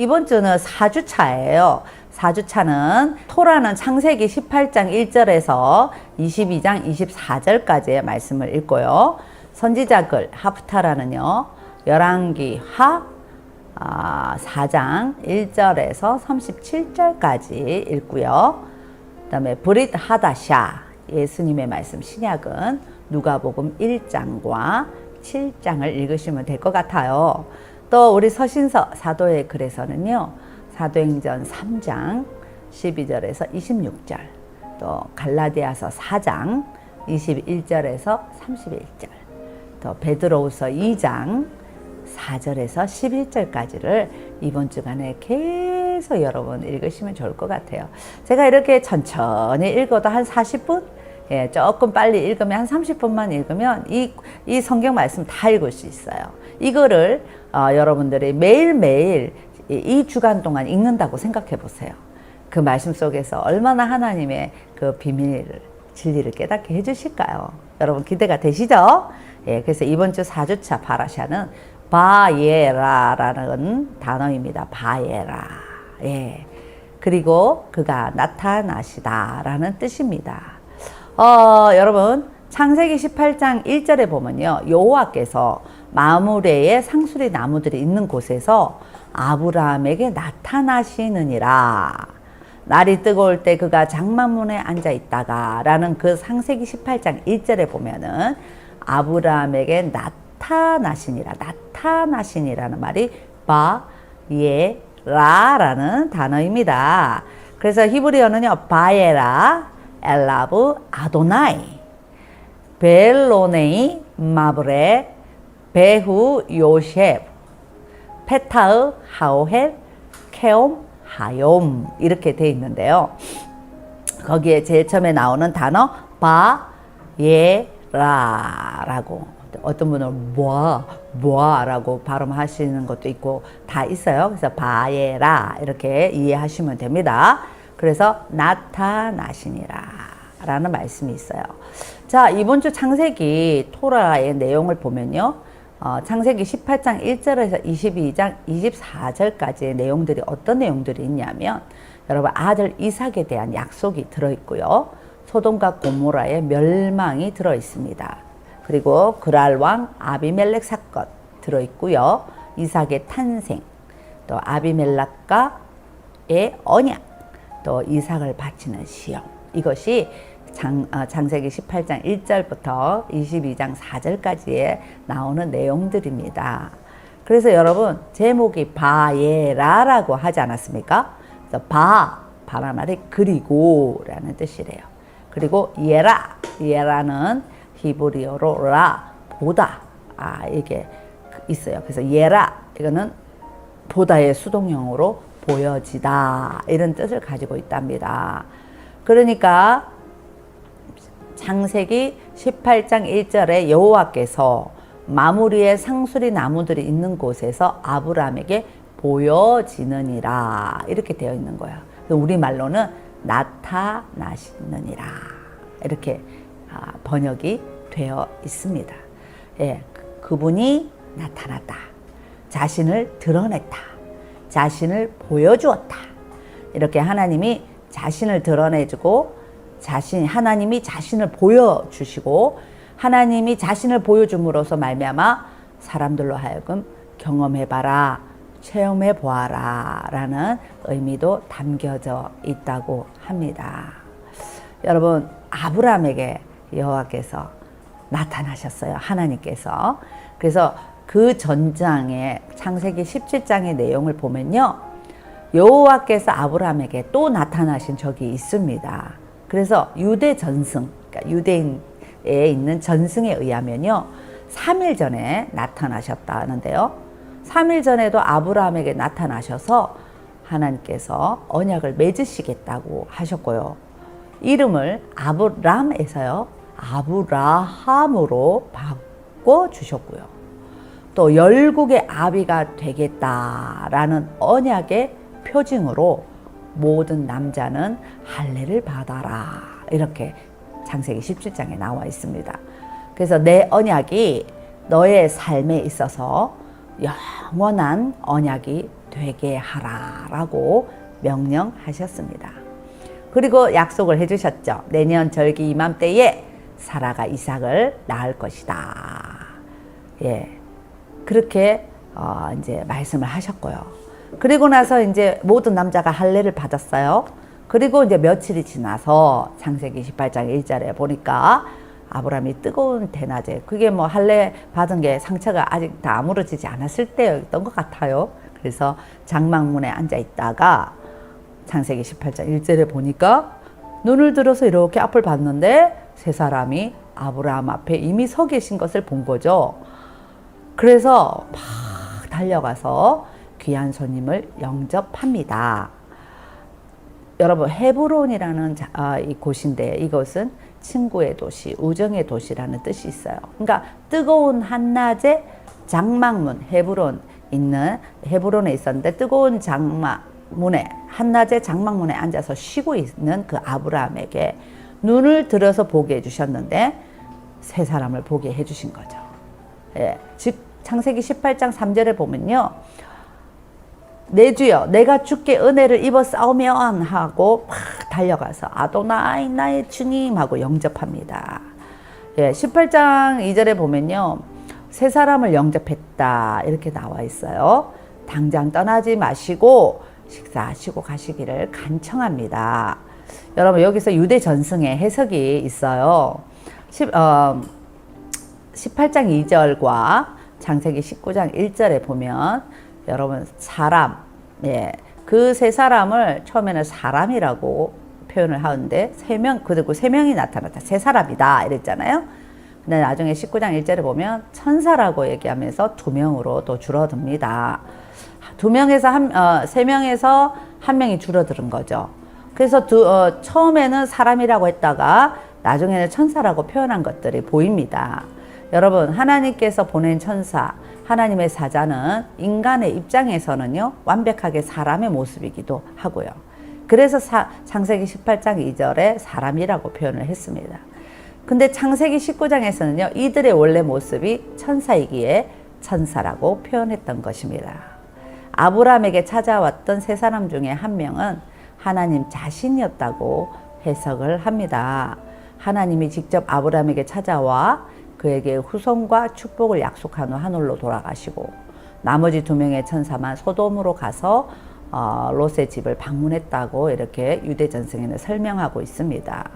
이번 주는 4주차예요. 4주차는 토라는 창세기 18장 1절에서 22장 24절까지의 말씀을 읽고요. 선지자글 하프타라는요. 열왕기 하 4장 1절에서 37절까지 읽고요. 그 다음에 브릿 하다샤 예수님의 말씀 신약은 누가복음 1장과 7장을 읽으시면 될 것 같아요. 또 우리 서신서 사도의 글에서는요. 사도행전 3장 12절에서 26절 또 갈라디아서 4장 21절에서 31절 또 베드로후서 2장 4절에서 11절까지를 이번 주간에 계속 여러분 읽으시면 좋을 것 같아요. 제가 이렇게 천천히 읽어도 한 40분? 예, 조금 빨리 읽으면 한 30분만 읽으면 이 성경 말씀 다 읽을 수 있어요. 이거를 여러분들이 매일매일 이 주간 동안 읽는다고 생각해 보세요. 그 말씀 속에서 얼마나 하나님의 그 비밀을, 진리를 깨닫게 해주실까요? 여러분 기대가 되시죠? 예, 그래서 이번 주 4주차 바라샤는 바예라라는 단어입니다. 바예라. 예. 그리고 그가 나타나시다라는 뜻입니다. 여러분 창세기 18장 1절에 보면요. 여호와께서 마므레의 상수리 나무들이 있는 곳에서 아브라함에게 나타나시느니라. 날이 뜨거울 때 그가 장막문에 앉아 있다가 라는 그 창세기 18장 1절에 보면은 아브라함에게 나타나시니라는 말이 바예라라는 단어입니다. 그래서 히브리어는요. 바예라 엘라브 아도나이 벨로네이 마브레 베후 요셉 페타흐 하오헬 케옴 하욤 이렇게 돼 있는데요. 거기에 제일 처음에 나오는 단어 바예라라고 어떤 분은 뭐라고 발음하시는 것도 있고 다 있어요. 그래서 바예라 이렇게 이해하시면 됩니다. 그래서 나타나시니라 라는 말씀이 있어요. 자, 이번 주 창세기 토라의 내용을 보면요. 창세기 18장 1절에서 22장 24절까지의 내용들이 어떤 내용들이 있냐면 여러분 아들 이삭에 대한 약속이 들어있고요. 소돔과 고모라의 멸망이 들어있습니다. 그리고 그랄 왕 아비멜렉 사건 들어있고요. 이삭의 탄생, 또 아비멜렉과의 언약, 또 이삭을 바치는 시험. 이것이 창세기 18장 1절부터 22장 4절까지에 나오는 내용들입니다. 그래서 여러분 제목이 바예라라고 하지 않았습니까? 그래서 바라는 말이 그리고 라는 뜻이래요. 그리고 예라는 히브리어로 보다 이게 있어요. 그래서 예라 이거는 보다의 수동형으로 보여지다 이런 뜻을 가지고 있답니다. 그러니까 창세기 18장 1절에 여호와께서 마므리의 상수리 나무들이 있는 곳에서 아브라함에게 보여지느니라 이렇게 되어 있는 거예요. 우리말로는 나타나시느니라 이렇게 번역이 되어 있습니다. 예, 그분이 나타났다. 자신을 드러냈다. 자신을 보여주었다. 이렇게 하나님이 자신을 드러내주고 하나님이 자신을 보여주시고 하나님이 자신을 보여줌으로써 말미암아 사람들로 하여금 경험해봐라, 체험해보아라 라는 의미도 담겨져 있다고 합니다. 여러분 아브라함에게 여호와께서 나타나셨어요. 하나님께서. 그래서 그 전장의 창세기 17장의 내용을 보면요. 여호와께서 아브라함에게 또 나타나신 적이 있습니다. 그래서 유대 전승, 그러니까 유대인에 있는 전승에 의하면요. 3일 전에 나타나셨다는데요. 3일 전에도 아브라함에게 나타나셔서 하나님께서 언약을 맺으시겠다고 하셨고요. 이름을 아브람에서요. 아브라함으로 바꿔주셨고요. 또 열국의 아비가 되겠다라는 언약의 표징으로 모든 남자는 할례를 받아라 이렇게 창세기 17장에 나와 있습니다. 그래서 내 언약이 너의 삶에 있어서 영원한 언약이 되게 하라라고 명령하셨습니다. 그리고 약속을 해주셨죠. 내년 절기 이맘때에 사라가 이삭을 낳을 것이다. 예, 그렇게 이제 말씀을 하셨고요. 그리고 나서 이제 모든 남자가 할례를 받았어요. 그리고 이제 며칠이 지나서 창세기 18장 1절에 보니까 아브라함이 뜨거운 대낮에, 그게 뭐 할례 받은 게 상처가 아직 다 아물어지지 않았을 때였던 것 같아요. 그래서 장막문에 앉아 있다가 창세기 18장 1절에 보니까 눈을 들어서 이렇게 앞을 봤는데 세 사람이 아브라함 앞에 이미 서 계신 것을 본 거죠. 그래서 막 달려가서 귀한 손님을 영접합니다. 여러분, 헤브론이라는 이 곳인데 이것은 친구의 도시, 우정의 도시라는 뜻이 있어요. 그러니까 뜨거운 한낮에 장막문, 헤브론에 있었는데 뜨거운 장막문에, 한낮에 장막문에 앉아서 쉬고 있는 그 아브라함에게 눈을 들어서 보게 해주셨는데 세 사람을 보게 해주신 거죠. 예, 즉 창세기 18장 3절에 보면요, 내 주여 내가 주께 은혜를 입어 싸우면 하고 막 달려가서 아도나이 나의 주님 하고 영접합니다. 예, 18장 2절에 보면요, 세 사람을 영접했다 이렇게 나와 있어요. 당장 떠나지 마시고 식사하시고 가시기를 간청합니다. 여러분, 여기서 유대 전승의 해석이 있어요. 18장 2절과 창세기 19장 1절에 보면 여러분, 사람, 예, 그 세 사람을 처음에는 사람이라고 표현을 하는데 그리고 세 명이 나타났다. 세 사람이다 이랬잖아요. 근데 나중에 19장 1절에 보면 천사라고 얘기하면서 두 명으로 또 줄어듭니다. 세 명에서 한 명이 줄어드는 거죠. 그래서 처음에는 사람이라고 했다가 나중에는 천사라고 표현한 것들이 보입니다. 여러분, 하나님께서 보낸 천사, 하나님의 사자는 인간의 입장에서는요, 완벽하게 사람의 모습이기도 하고요. 그래서 창세기 18장 2절에 사람이라고 표현을 했습니다. 근데 창세기 19장에서는요, 이들의 원래 모습이 천사이기에 천사라고 표현했던 것입니다. 아브라함에게 찾아왔던 세 사람 중에 한 명은 하나님 자신이었다고 해석을 합니다. 하나님이 직접 아브라함에게 찾아와 그에게 후손과 축복을 약속한 후 하늘로 돌아가시고, 나머지 두 명의 천사만 소돔으로 가서 롯의 집을 방문했다고 이렇게 유대 전승에는 설명하고 있습니다.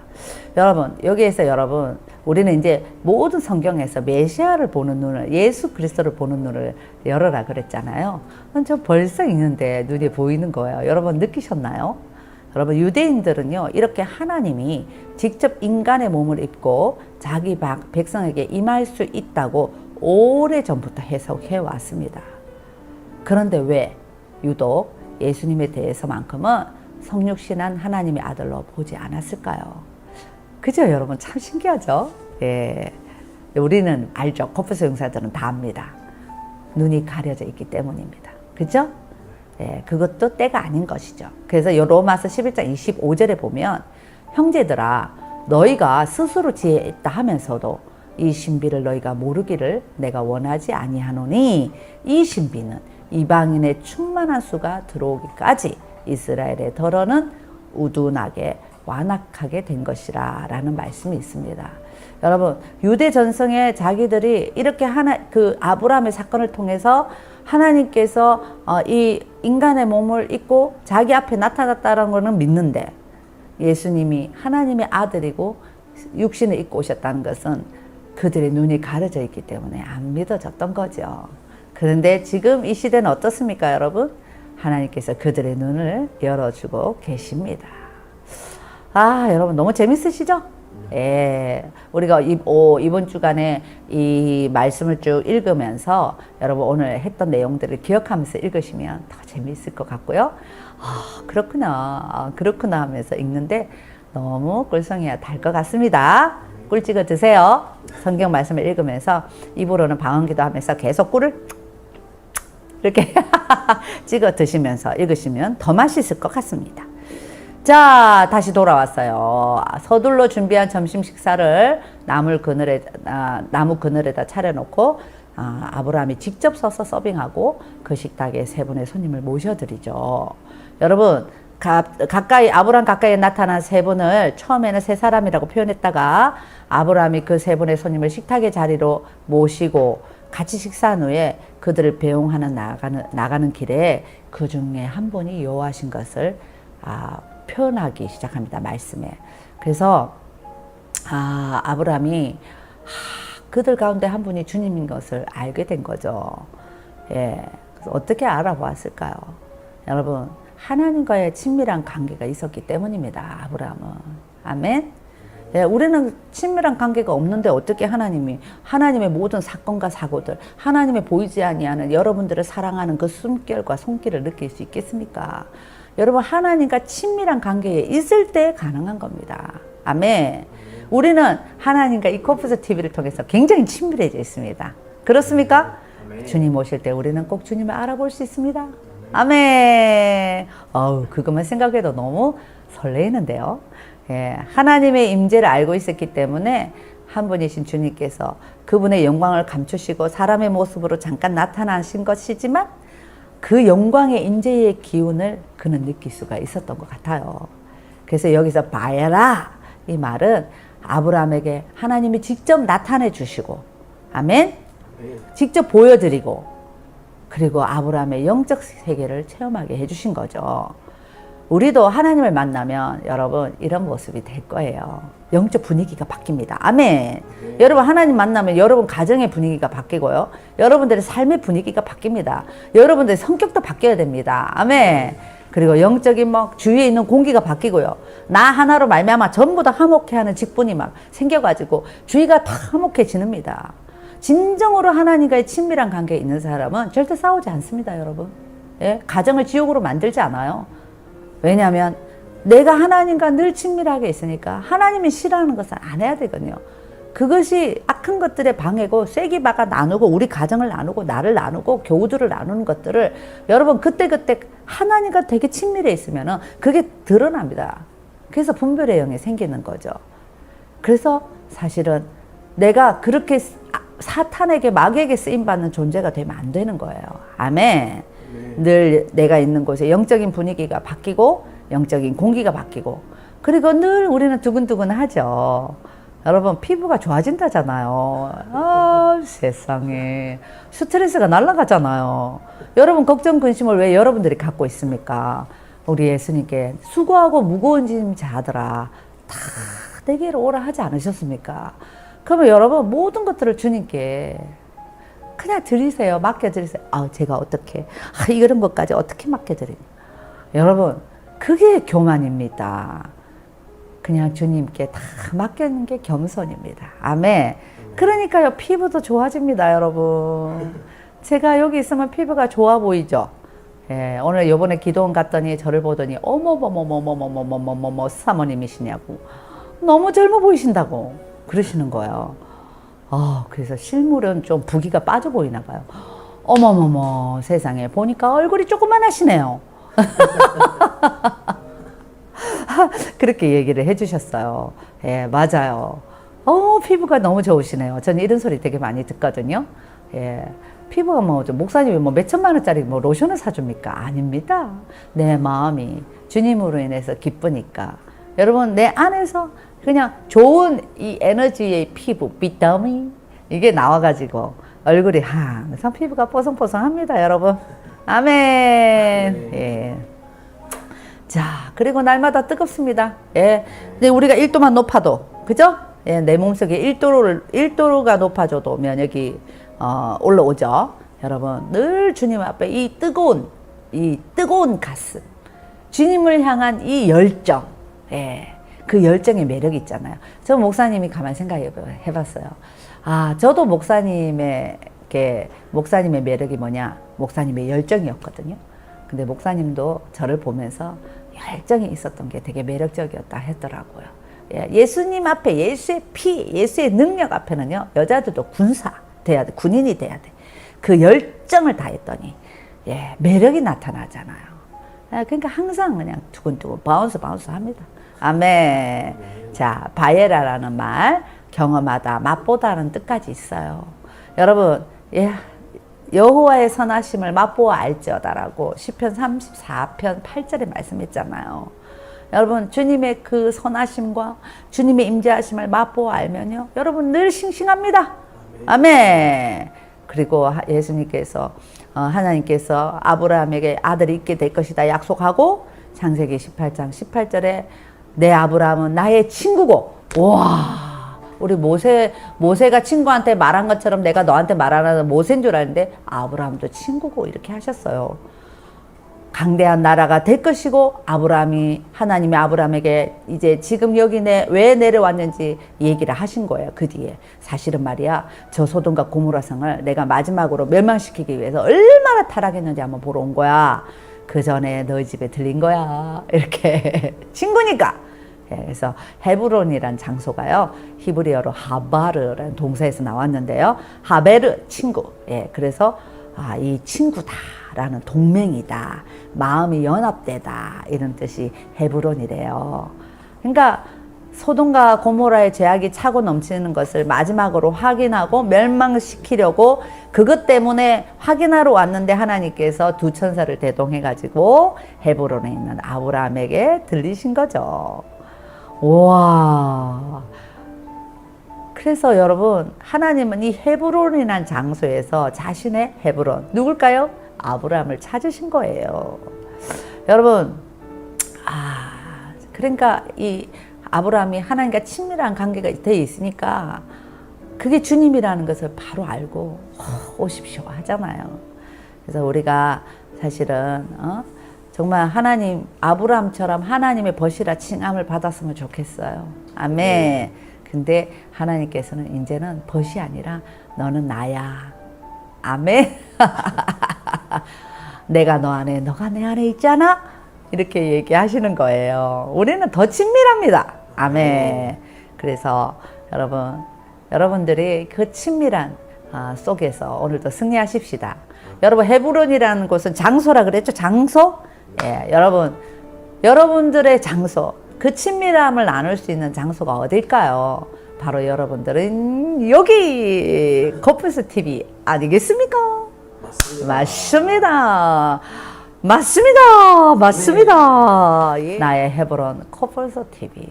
여러분, 여기에서 여러분, 우리는 이제 모든 성경에서 메시아를 보는 눈을, 예수 그리스도를 보는 눈을 열어라 그랬잖아요. 저 벌써 있는데 눈이 보이는 거예요. 여러분 느끼셨나요? 여러분, 유대인들은요, 이렇게 하나님이 직접 인간의 몸을 입고 자기 백성에게 임할 수 있다고 오래전부터 해석해 왔습니다. 그런데 왜 유독 예수님에 대해서만큼은 성육신한 하나님의 아들로 보지 않았을까요? 그죠, 여러분? 참 신기하죠? 예. 우리는 알죠. 코뿔소 용사들은 다 압니다. 눈이 가려져 있기 때문입니다. 그죠? 예, 그것도 때가 아닌 것이죠. 그래서 로마서 11장 25절에 보면, 형제들아 너희가 스스로 지혜 있다 하면서도 이 신비를 너희가 모르기를 내가 원하지 아니하노니, 이 신비는 이방인의 충만한 수가 들어오기까지 이스라엘의 덜어는 우둔하게 완악하게 된 것이라 라는 말씀이 있습니다. 여러분, 유대 전성에 자기들이 이렇게 그 아브라함의 사건을 통해서 하나님께서 이 인간의 몸을 입고 자기 앞에 나타났다는 것은 믿는데, 예수님이 하나님의 아들이고 육신을 입고 오셨다는 것은 그들의 눈이 가려져 있기 때문에 안 믿어졌던 거죠. 그런데 지금 이 시대는 어떻습니까, 여러분? 하나님께서 그들의 눈을 열어주고 계십니다. 여러분 너무 재밌으시죠? 예, 우리가 이번 주간에 이 말씀을 쭉 읽으면서 여러분 오늘 했던 내용들을 기억하면서 읽으시면 더 재미있을 것 같고요. 그렇구나 하면서 읽는데 너무 꿀성이야 달 것 같습니다. 꿀 찍어 드세요. 성경 말씀을 읽으면서 입으로는 방언기도 하면서 계속 꿀을 이렇게 찍어 드시면서 읽으시면 더 맛있을 것 같습니다. 자, 다시 돌아왔어요. 서둘러 준비한 점심 식사를 나무 그늘에다 차려놓고 아브라함이 직접 서서 서빙하고 그 식탁에 세 분의 손님을 모셔드리죠. 여러분, 가까이 아브라함 가까이에 나타난 세 분을 처음에는 세 사람이라고 표현했다가 아브라함이 그 세 분의 손님을 식탁의 자리로 모시고 같이 식사한 후에 그들을 배웅하는 나가는 길에 그 중에 한 분이 여호와신 것을 표현하기 시작합니다. 말씀에. 그래서 아브라함이 그들 가운데 한 분이 주님인 것을 알게 된 거죠. 예. 그래서 어떻게 알아보았을까요? 여러분, 하나님과의 친밀한 관계가 있었기 때문입니다. 아브라함은. 아멘. 예, 우리는 친밀한 관계가 없는데 어떻게 하나님의 모든 사건과 사고들, 하나님의 보이지 아니하는 여러분들을 사랑하는 그 숨결과 손길을 느낄 수 있겠습니까? 여러분, 하나님과 친밀한 관계에 있을 때 가능한 겁니다. 아멘. 우리는 하나님과 이 코프스 TV를 통해서 굉장히 친밀해져 있습니다. 그렇습니까? 아멘. 주님 오실 때 우리는 꼭 주님을 알아볼 수 있습니다. 아멘. 그것만 생각해도 너무 설레이는데요. 예, 하나님의 임재를 알고 있었기 때문에 한 분이신 주님께서 그분의 영광을 감추시고 사람의 모습으로 잠깐 나타나신 것이지만 그 영광의 임재의 기운을 그는 느낄 수가 있었던 것 같아요. 그래서 여기서 봐야라 이 말은 아브라함에게 하나님이 직접 나타내 주시고 아멘? 직접 보여드리고 그리고 아브라함의 영적 세계를 체험하게 해주신 거죠. 우리도 하나님을 만나면 여러분 이런 모습이 될 거예요. 영적 분위기가 바뀝니다. 아멘. 여러분 하나님 만나면 여러분 가정의 분위기가 바뀌고요. 여러분들의 삶의 분위기가 바뀝니다. 여러분들의 성격도 바뀌어야 됩니다. 아멘. 그리고 영적인 주위에 있는 공기가 바뀌고요. 나 하나로 말미암아 전부 다 화목해하는 직분이 막 생겨가지고 주위가 다 화목해지는니다. 진정으로 하나님과의 친밀한 관계에 있는 사람은 절대 싸우지 않습니다, 여러분. 예? 가정을 지옥으로 만들지 않아요. 왜냐하면 내가 하나님과 늘 친밀하게 있으니까 하나님이 싫어하는 것은 안 해야 되거든요. 그것이 악한 것들의 방해고 쐐기박아 나누고 우리 가정을 나누고 나를 나누고 교우들을 나누는 것들을 여러분 그때그때 하나님과 되게 친밀해 있으면 그게 드러납니다. 그래서 분별의 영이 생기는 거죠. 그래서 사실은 내가 그렇게 사탄에게 마귀에게 쓰임받는 존재가 되면 안 되는 거예요. 아멘. 늘 내가 있는 곳에 영적인 분위기가 바뀌고 영적인 공기가 바뀌고 그리고 늘 우리는 두근두근 하죠. 여러분 피부가 좋아진다잖아요. 세상에 스트레스가 날아가잖아요. 여러분 걱정 근심을 왜 여러분들이 갖고 있습니까? 우리 예수님께 수고하고 무거운 짐 자들아 다 내게로 오라 하지 않으셨습니까? 그러면 여러분 모든 것들을 주님께 그냥 드리세요. 맡겨드리세요. 제가 어떻게 이런 것까지 어떻게 맡겨드리냐. 여러분 그게 교만입니다. 그냥 주님께 다 맡기는 게 겸손입니다. 아멘. 그러니까요 피부도 좋아집니다, 여러분. 제가 여기 있으면 피부가 좋아 보이죠. 예, 오늘 요번에 기도원 갔더니 저를 보더니 어머머머머머머머머머머 사모님이시냐고 너무 젊어 보이신다고 그러시는 거예요. 그래서 실물은 좀 부기가 빠져 보이나 봐요. 어머머머 세상에 보니까 얼굴이 조그만하시네요. 그렇게 얘기를 해주셨어요. 예, 맞아요. 피부가 너무 좋으시네요. 저는 이런 소리 되게 많이 듣거든요. 예, 피부가 목사님이 몇천만 원짜리 로션을 사줍니까? 아닙니다. 내 마음이 주님으로 인해서 기쁘니까. 여러분, 내 안에서 그냥 좋은 이 에너지의 피부, 비타민, 이게 나와가지고 얼굴이 항상 피부가 뽀송뽀송합니다, 여러분. 아멘. 예. 자, 그리고 날마다 뜨겁습니다. 예. 근데 우리가 1도만 높아도, 그죠? 예, 내 몸속에 1도가 높아져도 면역이, 올라오죠. 여러분, 늘 주님 앞에 이 뜨거운 가슴, 주님을 향한 이 열정, 예. 그 열정의 매력이 있잖아요. 저 목사님이 가만 생각해 봤어요. 저도 목사님의 매력이 뭐냐? 목사님의 열정이었거든요. 근데 목사님도 저를 보면서 열정이 있었던 게 되게 매력적이었다 했더라고요. 예수님 앞에 예수의 피, 예수의 능력 앞에는요, 여자들도 군사 돼야 돼, 군인이 돼야 돼. 그 열정을 다했더니, 매력이 나타나잖아요. 그러니까 항상 그냥 두근두근 바운스 합니다. 아멘. 자, 바예라라는 말, 경험하다, 맛보다는 뜻까지 있어요. 여러분, 예, 여호와의 선하심을 맛보아 알지어다라고 시편 34편 8절에 말씀했잖아요. 여러분 주님의 그 선하심과 주님의 임재하심을 맛보아 알면요, 여러분 늘 싱싱합니다. 아멘. 그리고 예수님께서 하나님께서 아브라함에게 아들이 있게 될 것이다 약속하고 창세기 18장 18절에 내 아브라함은 나의 친구고, 와, 우리 모세가 친구한테 말한 것처럼 내가 너한테 말하는 모세인 줄 알았는데 아브라함도 친구고 이렇게 하셨어요. 강대한 나라가 될 것이고, 하나님이 아브라함에게 이제 지금 여기 왜 내려왔는지 얘기를 하신 거예요. 그 뒤에 사실은 말이야, 저 소돔과 고모라 성을 내가 마지막으로 멸망시키기 위해서 얼마나 타락했는지 한번 보러 온 거야. 그 전에 너희 집에 들린 거야. 이렇게 친구니까. 그래서 헤브론이란 장소가요, 히브리어로 하바르라는 동사에서 나왔는데요, 하베르 친구. 그래서 이 친구다라는, 동맹이다, 마음이 연합되다, 이런 뜻이 헤브론이래요. 그러니까 소돔과 고모라의 죄악이 차고 넘치는 것을 마지막으로 확인하고 멸망시키려고, 그것 때문에 확인하러 왔는데 하나님께서 두 천사를 대동해 가지고 헤브론에 있는 아브라함에게 들리신 거죠. 와. 그래서 여러분, 하나님은 이 헤브론이라는 장소에서 자신의 헤브론, 누굴까요? 아브라함을 찾으신 거예요. 여러분, 그러니까 이 아브라함이 하나님과 친밀한 관계가 되어 있으니까 그게 주님이라는 것을 바로 알고 오십시오 하잖아요. 그래서 우리가 사실은 정말 아브라함처럼 하나님의 벗이라 칭함을 받았으면 좋겠어요. 아멘. 근데 하나님께서는 이제는 벗이 아니라 너는 나야. 아멘. 내가 너 안에, 너가 내 안에 있잖아. 이렇게 얘기하시는 거예요. 우리는 더 친밀합니다. 아멘. 그래서 여러분들이 그 친밀한 속에서 오늘도 승리하십시다. 여러분, 헤브론이라는 곳은 장소라 그랬죠? 장소? 예, 여러분들의 장소, 그 친밀함을 나눌 수 있는 장소가 어딜까요? 바로 여러분들은 여기 코뿔소 TV 아니겠습니까? 맞습니다. 네. 나의 헤브론 코뿔소 TV,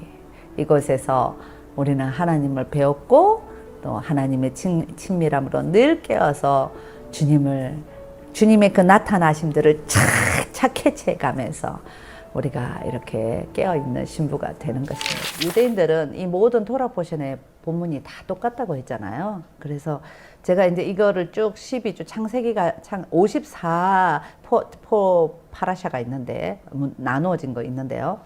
이곳에서 우리는 하나님을 배웠고 또 하나님의 친밀함으로 늘 깨어서 주님의 그 나타나심들을 착 캐치해가면서 우리가 이렇게 깨어있는 신부가 되는 것입니다. 유대인들은 이 모든 토라 포션의 본문이 다 똑같다고 했잖아요. 그래서 제가 이제 이거를 쭉 12주 창세기가 54 파라샤가 있는데, 나누어진 거 있는데요.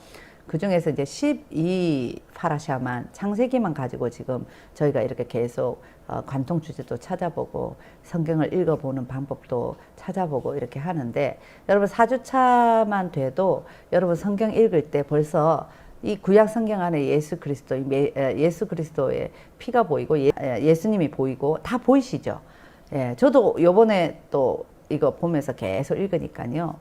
그 중에서 이제 12 파라샤만, 창세기만 가지고 지금 저희가 이렇게 계속 관통 주제도 찾아보고 성경을 읽어보는 방법도 찾아보고 이렇게 하는데, 여러분 4주차만 돼도 여러분 성경 읽을 때 벌써 이 구약 성경 안에 예수 그리스도의 피가 보이고 예수님이 보이고 다 보이시죠? 예, 저도 요번에 또 이거 보면서 계속 읽으니까요,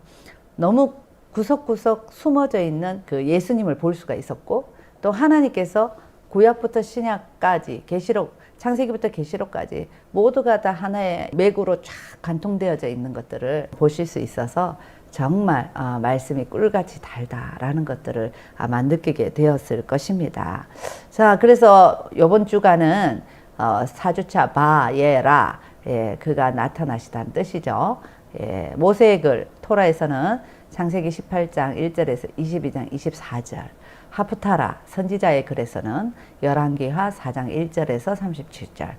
너무 구석구석 숨어져 있는 그 예수님을 볼 수가 있었고, 또 하나님께서 구약부터 신약까지, 창세기부터 계시록까지 모두가 다 하나의 맥으로 쫙 관통되어져 있는 것들을 보실 수 있어서 정말 말씀이 꿀같이 달다라는 것들을 아마 느끼게 되었을 것입니다. 자, 그래서 이번 주간은 4주차 바예라, 그가 나타나시다는 뜻이죠. 모세의 글 토라에서는 창세기 18장 1절에서 22장 24절, 하프타라 선지자의 글에서는 열왕기하 4장 1절에서 37절,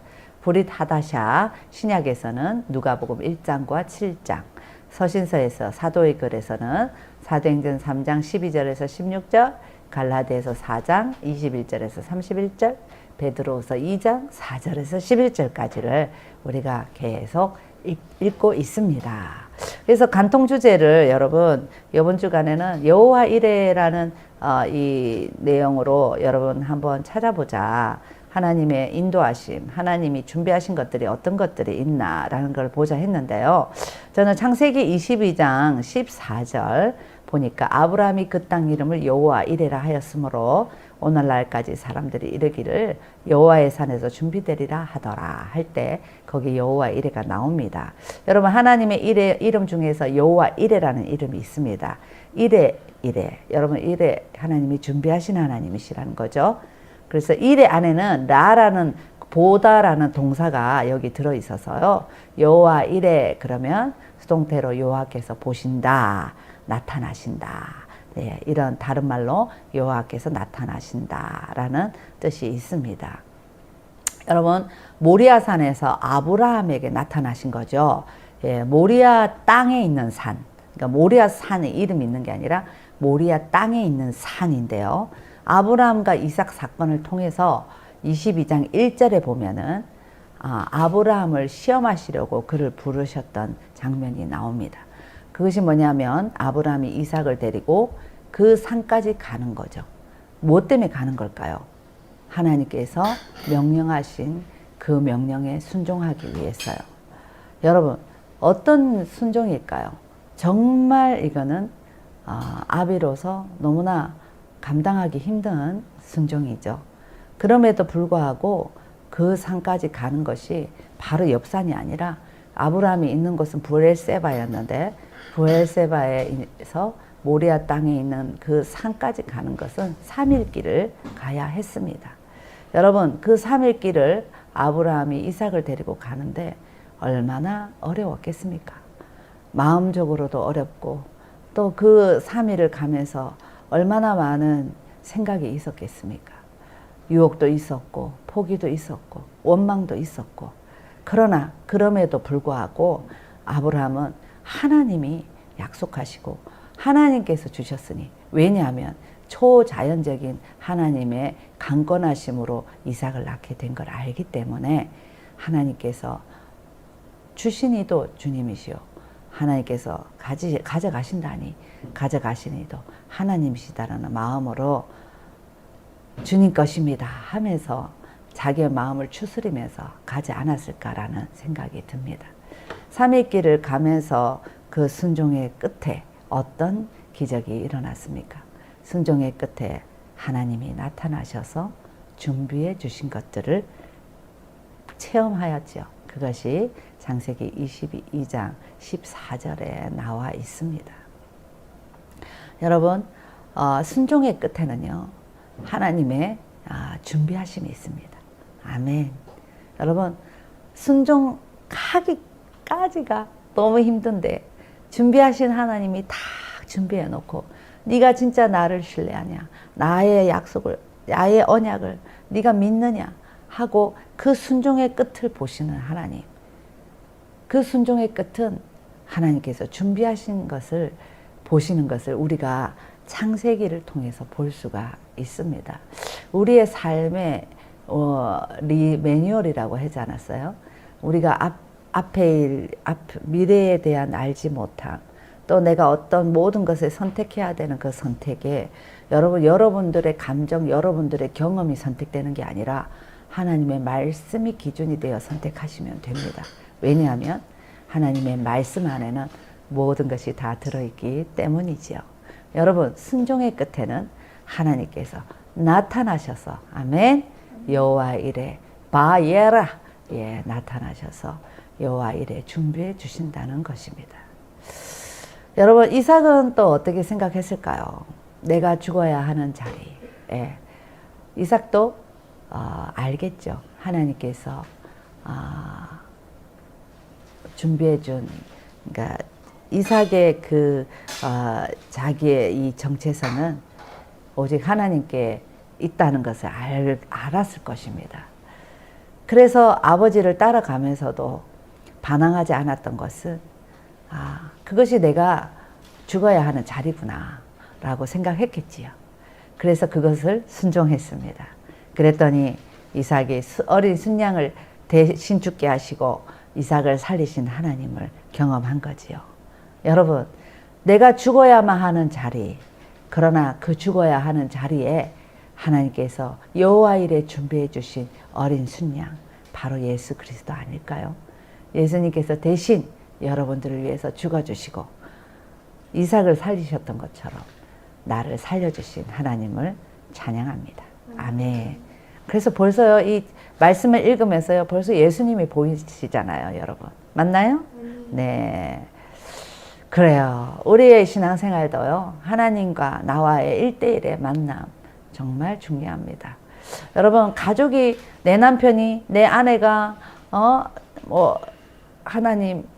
브릿 하다샤 신약에서는 누가복음 1장과 7장, 서신서에서 사도의 글에서는 사도행전 3장 12절에서 16절, 갈라디아서 4장 21절에서 31절, 베드로후서 2장 4절에서 11절까지를 우리가 계속 읽고 있습니다. 그래서 간통 주제를 여러분 이번 주간에는 여호와 이레라는 이 내용으로 여러분 한번 찾아보자. 하나님의 인도하심, 하나님이 준비하신 것들이 어떤 것들이 있나라는 걸 보자 했는데요. 저는 창세기 22장 14절 보니까 아브라함이 그 땅 이름을 여호와 이레라 하였으므로 오늘날까지 사람들이 이르기를 여호와의 산에서 준비되리라 하더라 할 때 거기 여호와 이레가 나옵니다. 여러분 하나님의 이름 중에서 여호와 이레라는 이름이 있습니다. 이레 여러분 이레 하나님이 준비하신 하나님이시라는 거죠. 그래서 이레 안에는 라라는 보다라는 동사가 여기 들어 있어서요. 여호와 이레 그러면 수동태로 여호와께서 보신다, 나타나신다. 네, 이런 다른 말로 여호와께서 나타나신다라는 뜻이 있습니다. 여러분 모리아산에서 아브라함에게 나타나신 거죠. 예, 모리아 땅에 있는 산, 그러니까 모리아 산에 이름이 있는 게 아니라 모리아 땅에 있는 산인데요. 아브라함과 이삭 사건을 통해서 22장 1절에 보면은 아브라함을 시험하시려고 그를 부르셨던 장면이 나옵니다. 그것이 뭐냐면 아브라함이 이삭을 데리고 그 산까지 가는 거죠. 무엇 때문에 가는 걸까요? 하나님께서 명령하신 그 명령에 순종하기 위해서요. 여러분 어떤 순종일까요? 정말 이거는 아비로서 너무나 감당하기 힘든 순종이죠. 그럼에도 불구하고 그 산까지 가는 것이 바로 옆산이 아니라 아브라함이 있는 곳은 브엘세바였는데 브엘세바에서 모리아 땅에 있는 그 산까지 가는 것은 3일 길을 가야 했습니다. 여러분 그 3일 길을 아브라함이 이삭을 데리고 가는데 얼마나 어려웠겠습니까? 마음적으로도 어렵고 또 그 3일을 가면서 얼마나 많은 생각이 있었겠습니까? 유혹도 있었고 포기도 있었고 원망도 있었고 그러나 그럼에도 불구하고 아브라함은 하나님이 약속하시고 하나님께서 주셨으니 왜냐하면 초자연적인 하나님의 강권하심으로 이삭을 낳게 된 걸 알기 때문에 하나님께서 주신 이도 주님이시오 하나님께서 가져가신다니 가져가신 이도 하나님이시다라는 마음으로 주님 것입니다 하면서 자기의 마음을 추스리면서 가지 않았을까라는 생각이 듭니다. 3일 길을 가면서 그 순종의 끝에 어떤 기적이 일어났습니까? 순종의 끝에 하나님이 나타나셔서 준비해 주신 것들을 체험하였죠. 그것이 창세기 22장 14절에 나와 있습니다. 여러분 순종의 끝에는요 하나님의 준비하심이 있습니다. 아멘. 여러분 순종하기까지가 너무 힘든데 준비하신 하나님이 다 준비해 놓고 네가 진짜 나를 신뢰하냐 나의 약속을 나의 언약을 네가 믿느냐 하고 그 순종의 끝을 보시는 하나님, 그 순종의 끝은 하나님께서 준비하신 것을 보시는 것을 우리가 창세기를 통해서 볼 수가 있습니다. 우리의 삶의 매뉴얼이라고 하지 않았어요? 우리가 미래에 대한 알지 못함, 또 내가 어떤 모든 것을 선택해야 되는 그 선택에 여러분들의 감정, 여러분들의 경험이 선택되는 게 아니라 하나님의 말씀이 기준이 되어 선택하시면 됩니다. 왜냐하면 하나님의 말씀 안에는 모든 것이 다 들어있기 때문이지요. 여러분 순종의 끝에는 하나님께서 나타나셔서 아멘 여호와 이레 바예라 나타나셔서 여호와 이레 준비해 주신다는 것입니다. 여러분 이삭은 또 어떻게 생각했을까요? 내가 죽어야 하는 자리. 이삭도 알겠죠. 하나님께서 준비해 준 그러니까 이삭의 자기의 이 정체성은 오직 하나님께 있다는 것을 알았을 것입니다. 그래서 아버지를 따라가면서도 반항하지 않았던 것은 그것이 내가 죽어야 하는 자리구나 라고 생각했겠지요. 그래서 그것을 순종했습니다. 그랬더니 이삭이 어린 순양을 대신 죽게 하시고 이삭을 살리신 하나님을 경험한 거지요. 여러분 내가 죽어야만 하는 자리, 그러나 그 죽어야 하는 자리에 하나님께서 여호와 일에 준비해 주신 어린 순양, 바로 예수 그리스도 아닐까요? 예수님께서 대신 여러분들을 위해서 죽어주시고 이삭을 살리셨던 것처럼 나를 살려주신 하나님을 찬양합니다. 아멘. 그래서 벌써요, 이 말씀을 읽으면서요, 벌써 예수님이 보이시잖아요, 여러분. 맞나요? 네. 그래요. 우리의 신앙생활도요, 하나님과 나와의 1대1의 만남, 정말 중요합니다. 여러분, 가족이, 내 남편이, 내 아내가, 하나님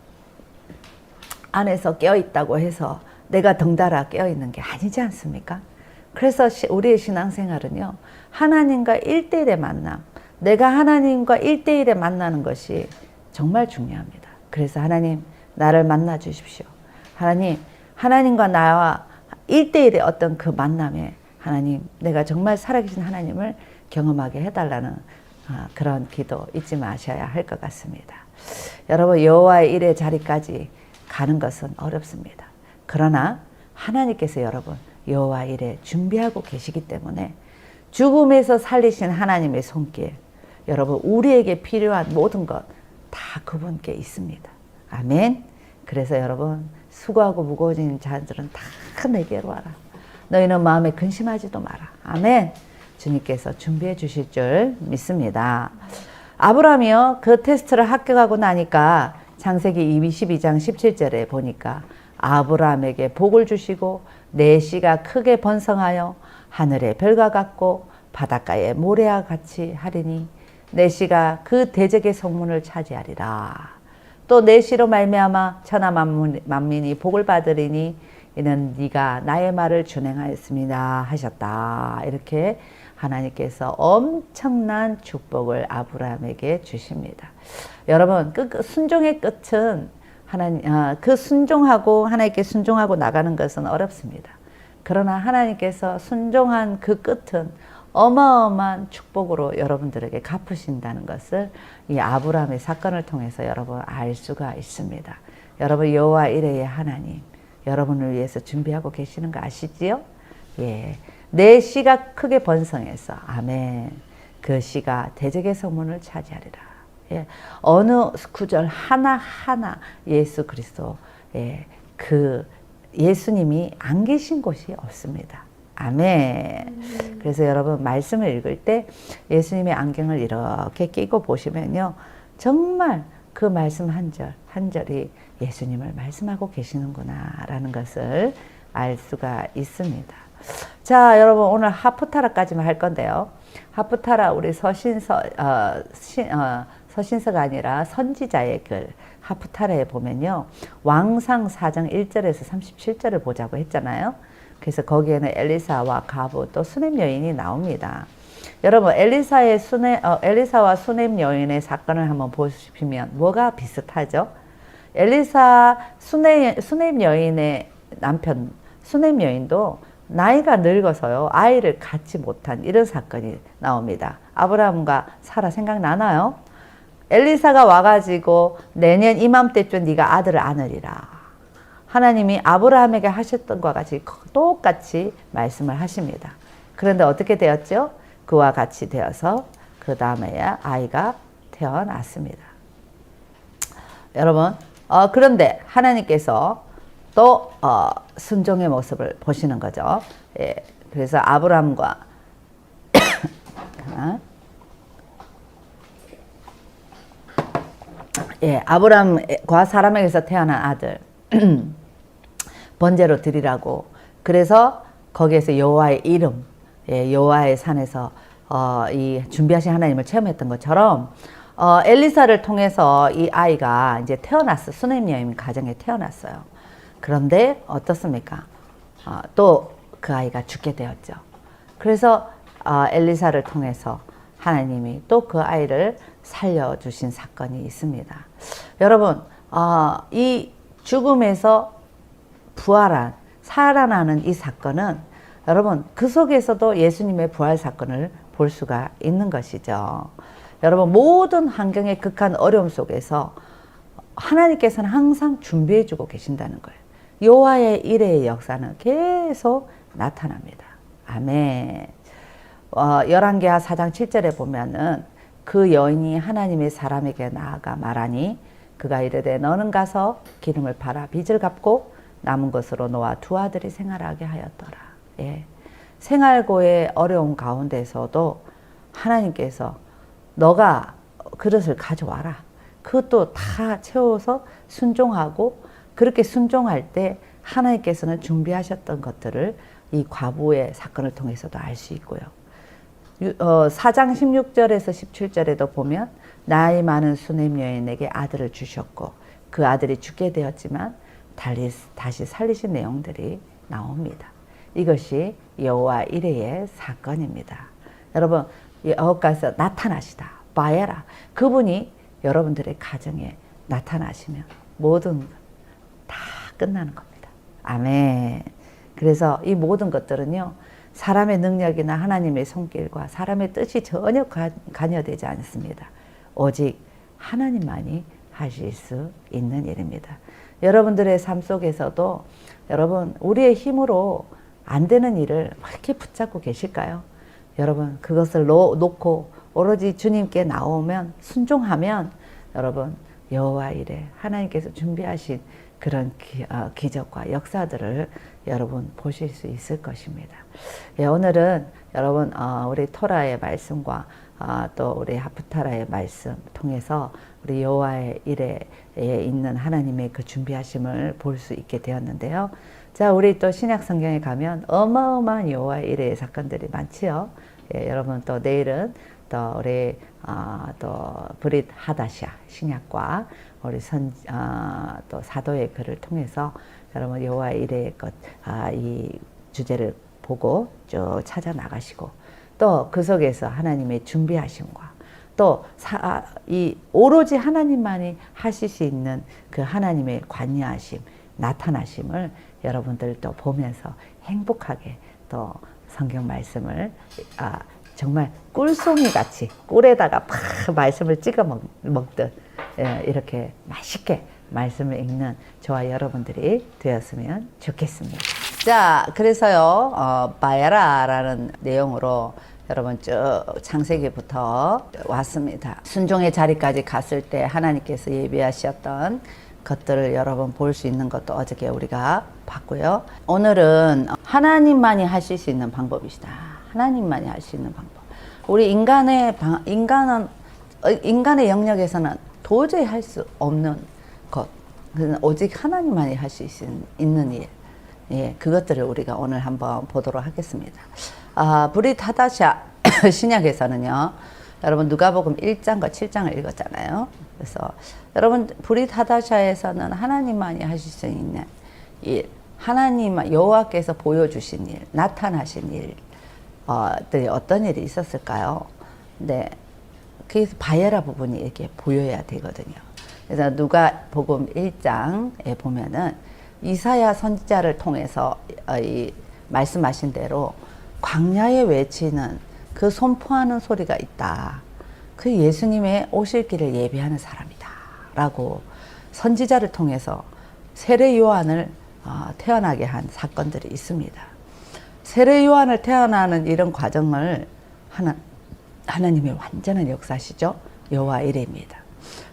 안에서 깨어있다고 해서 내가 덩달아 깨어있는 게 아니지 않습니까? 그래서 우리의 신앙생활은요, 하나님과 1대1의 만남, 내가 하나님과 1대1에 만나는 것이 정말 중요합니다. 그래서 하나님, 나를 만나 주십시오. 하나님, 하나님과 나와 1대1의 어떤 그 만남에 하나님, 내가 정말 살아계신 하나님을 경험하게 해달라는 그런 기도 잊지 마셔야 할 것 같습니다. 여러분, 여호와의 일의 자리까지 가는 것은 어렵습니다. 그러나 하나님께서 여러분, 여호와 일에 준비하고 계시기 때문에 죽음에서 살리신 하나님의 손길, 여러분, 우리에게 필요한 모든 것 다 그분께 있습니다. 아멘. 그래서 여러분, 수고하고 무거워진 자들은 다 내게로 와라. 너희는 마음에 근심하지도 마라. 아멘. 주님께서 준비해 주실 줄 믿습니다. 아브라함이요, 그 테스트를 합격하고 나니까 창세기 22장 17절에 보니까 아브라함에게 복을 주시고 내 씨가 크게 번성하여 하늘의 별과 같고 바닷가의 모래와 같이 하리니 내 씨가 그 대적의 성문을 차지하리라. 또 내 씨로 말미암아 천하 만민이 복을 받으리니 이는 네가 나의 말을 준행하였습니다 하셨다. 이렇게 하나님께서 엄청난 축복을 아브라함에게 주십니다. 여러분, 순종의 끝은 그 순종하고 하나님께 순종하고 나가는 것은 어렵습니다. 그러나 하나님께서 순종한 그 끝은 어마어마한 축복으로 여러분들에게 갚으신다는 것을 이 아브라함의 사건을 통해서 여러분 알 수가 있습니다. 여러분, 여호와 이레의 하나님, 여러분을 위해서 준비하고 계시는 거 아시지요? 예, 내 씨가 크게 번성해서 아멘. 그 씨가 대적의 성문을 차지하리라. 예, 어느 구절 하나하나 예수 그리스도, 예, 그 예수님이 안 계신 곳이 없습니다. 아멘. 그래서 여러분, 말씀을 읽을 때 예수님의 안경을 이렇게 끼고 보시면요, 정말 그 말씀 한 절, 한 절이 예수님을 말씀하고 계시는구나 라는 것을 알 수가 있습니다. 자, 여러분, 오늘 하프타라까지만 할 건데요. 하프타라, 우리 서신서가 아니라 선지자의 글 하프타라에 보면요, 왕상 4장 1절에서 37절을 보자고 했잖아요. 그래서 거기에는 엘리사와 가부 또 수넴 여인이 나옵니다. 여러분, 엘리사와 수넴 여인의 사건을 한번 보시면 뭐가 비슷하죠? 수넴 여인의 남편 수넴 여인도 나이가 늙어서요, 아이를 갖지 못한 이런 사건이 나옵니다. 아브라함과 사라 생각나나요? 엘리사가 와가지고 내년 이맘때쯤 네가 아들을 안으리라. 하나님이 아브라함에게 하셨던 것과 같이 똑같이 말씀을 하십니다. 그런데 어떻게 되었죠? 그와 같이 되어서 그 다음에야 아이가 태어났습니다. 여러분, 그런데 하나님께서 또 순종의 모습을 보시는 거죠. 예, 그래서 아브라함과 아브라함과 사람에게서 태어난 아들 번제로 드리라고. 그래서 거기에서 여호와의 이름, 여호와의 산에서 이 준비하신 하나님을 체험했던 것처럼 엘리사를 통해서 이 아이가 이제 태어났어. 수넴 여인 가정에 태어났어요. 그런데 어떻습니까? 또 그 아이가 죽게 되었죠. 그래서 엘리사를 통해서 하나님이 또 그 아이를 살려주신 사건이 있습니다. 여러분, 이 죽음에서 부활한, 살아나는 이 사건은 여러분, 그 속에서도 예수님의 부활 사건을 볼 수가 있는 것이죠. 여러분, 모든 환경의 극한 어려움 속에서 하나님께서는 항상 준비해주고 계신다는 거예요. 여호와의 일의 역사는 계속 나타납니다. 아멘. 열왕기하 4장 7절에 보면은 그 여인이 하나님의 사람에게 나아가 말하니 그가 이르되 너는 가서 기름을 팔아 빚을 갚고 남은 것으로 너와 두 아들이 생활하게 하였더라. 예. 생활고의 어려움 가운데서도 하나님께서 너가 그릇을 가져와라. 그것도 다 채워서 순종하고 그렇게 순종할 때 하나님께서는 준비하셨던 것들을 이 과부의 사건을 통해서도 알 수 있고요. 4장 16절에서 17절에도 보면 나이 많은 수냄 여인에게 아들을 주셨고 그 아들이 죽게 되었지만 다시 살리신 내용들이 나옵니다. 이것이 여호와 이레의 사건입니다. 여러분 여호와께서 나타나시다. 바야라. 그분이 여러분들의 가정에 나타나시면 모든 다 끝나는 겁니다. 아멘. 그래서 이 모든 것들은요. 사람의 능력이나 하나님의 손길과 사람의 뜻이 전혀 관여되지 않습니다. 오직 하나님만이 하실 수 있는 일입니다. 여러분들의 삶 속에서도 여러분 우리의 힘으로 안 되는 일을 이렇게 붙잡고 계실까요? 여러분 그것을 놓고 오로지 주님께 나오면 순종하면 여러분 여호와 이레 하나님께서 준비하신 그런 기적과 역사들을 여러분 보실 수 있을 것입니다. 예, 오늘은 여러분 우리 토라의 말씀과 또 우리 하프타라의 말씀 통해서 우리 여호와의 이레에 있는 하나님의 그 준비하심을 볼 수 있게 되었는데요. 자, 우리 또 신약 성경에 가면 어마어마한 여호와의 이레의 사건들이 많지요. 예, 여러분 또 내일은 또 우리 또 브릿 하다샤 신약과 우리 또 사도의 글을 통해서 여러분 여호와의 이레의 것 이 주제를 보고 쭉 찾아 나가시고 또 그 속에서 하나님의 준비하심과 또 이 오로지 하나님만이 하실 수 있는 그 하나님의 관여하심 나타나심을 여러분들도 보면서 행복하게 또 성경 말씀을 정말 꿀송이 같이 꿀에다가 팍 말씀을 찍어 먹듯 이렇게 맛있게 말씀을 읽는 저와 여러분들이 되었으면 좋겠습니다. 자, 그래서요, 바야라라는 내용으로 여러분 쭉 창세기부터 왔습니다. 순종의 자리까지 갔을 때 하나님께서 예비하셨던 것들을 여러분 볼 수 있는 것도 어저께 우리가 봤고요. 오늘은 하나님만이 하실 수 있는 방법이시다. 하나님만이 할 수 있는 방법. 우리 인간의 영역에서는 도저히 할 수 없는 것. 오직 하나님만이 할 수 있는 일. 예, 그것들을 우리가 오늘 한번 보도록 하겠습니다. 브릿 하다샤 신약에서는요. 여러분 누가복음 1장과 7장을 읽었잖아요. 그래서 여러분 브릿 하다샤에서는 하나님만이 하실 수 있는 일, 하나님 여호와께서 보여주신 일, 나타나신 일, 어떤 일이 있었을까요? 네, 그래서 바야라 부분이 이렇게 보여야 되거든요. 그래서 누가복음 1장에 보면은 이사야 선지자를 통해서 이 말씀하신 대로 광야에 외치는 그 선포하는 소리가 있다. 그 예수님의 오실 길을 예비하는 사람이다. 라고 선지자를 통해서 세례 요한을 태어나게 한 사건들이 있습니다. 세례 요한을 태어나는 이런 과정을 하나님의 완전한 역사시죠. 여호와 이레입니다.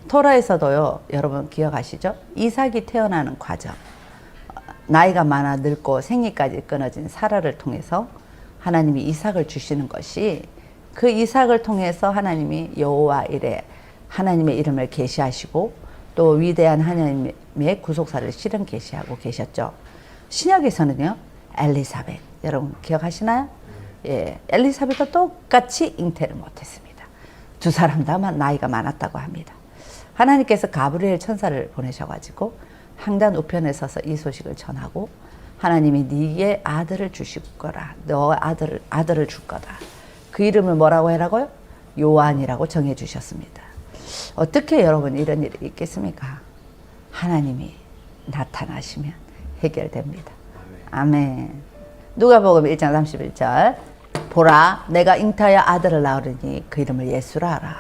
토라에서도요. 여러분 기억하시죠? 이삭이 태어나는 과정. 나이가 많아 늙고 생리까지 끊어진 사라를 통해서 하나님이 이삭을 주시는 것이 그 이삭을 통해서 하나님이 여호와 이레 하나님의 이름을 계시하시고 또 위대한 하나님의 구속사를 실현 계시하고 계셨죠. 신약에서는요. 엘리사벳 여러분 기억하시나요? 예, 엘리사벳도 똑같이 잉태를 못했습니다. 두 사람 다 나이가 많았다고 합니다. 하나님께서 가브리엘 천사를 보내셔가지고 항단 우편에 서서 이 소식을 전하고 하나님이 네게 아들을 주실 거라. 너 아들을 줄 거다. 그 이름을 뭐라고 해라고요? 요한이라고 정해 주셨습니다. 어떻게 여러분 이런 일이 있겠습니까? 하나님이 나타나시면 해결됩니다. 아멘. 누가복음 1장 31절 보라 내가 잉태하여 아들을 낳으리니 그 이름을 예수라 하라.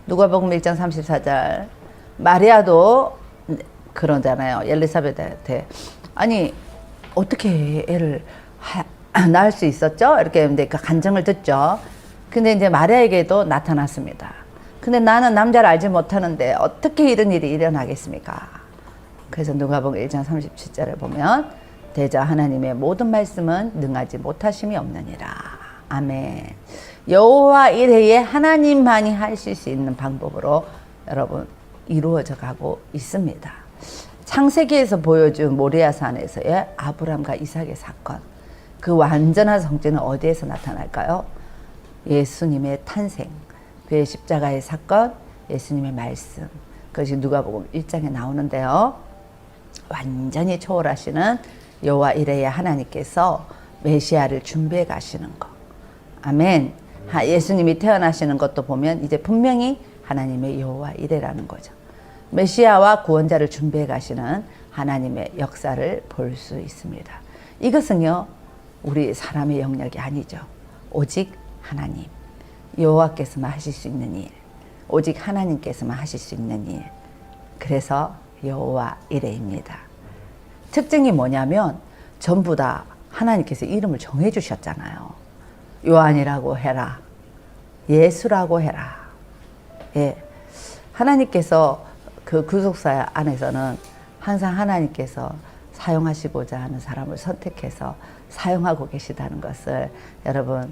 누가복음 1장 34절 마리아도 그러잖아요. 엘리사벳한테 아니 어떻게 애를 낳을 수 있었죠? 이렇게 근데 그 간증을 듣죠. 근데 이제 마리아에게도 나타났습니다. 근데 나는 남자를 알지 못하는데 어떻게 이런 일이 일어나겠습니까? 그래서 누가복음 1장 37절을 보면 대저 하나님의 모든 말씀은 능하지 못하심이 없느니라. 아멘. 여호와 이레에 하나님만이 하실 수 있는 방법으로 여러분 이루어져 가고 있습니다. 창세기에서 보여준 모리아산에서의 아브람과 이삭의 사건, 그 완전한 성취는 어디에서 나타날까요? 예수님의 탄생, 그의 십자가의 사건, 예수님의 말씀, 그것이 누가복음 1장에 나오는데요. 완전히 초월하시는 여호와 이레의 하나님께서 메시아를 준비해 가시는 것. 아멘. 예수님이 태어나시는 것도 보면 이제 분명히 하나님의 여호와 이레라는 거죠. 메시아와 구원자를 준비해 가시는 하나님의 역사를 볼 수 있습니다. 이것은요, 우리 사람의 영역이 아니죠. 오직 하나님, 여호와께서만 하실 수 있는 일, 오직 하나님께서만 하실 수 있는 일. 그래서 여호와 이레입니다. 특징이 뭐냐면 전부 다 하나님께서 이름을 정해 주셨잖아요. 요한이라고 해라, 예수라고 해라. 예, 하나님께서 그 구속사 안에서는 항상 하나님께서 사용하시고자 하는 사람을 선택해서 사용하고 계시다는 것을 여러분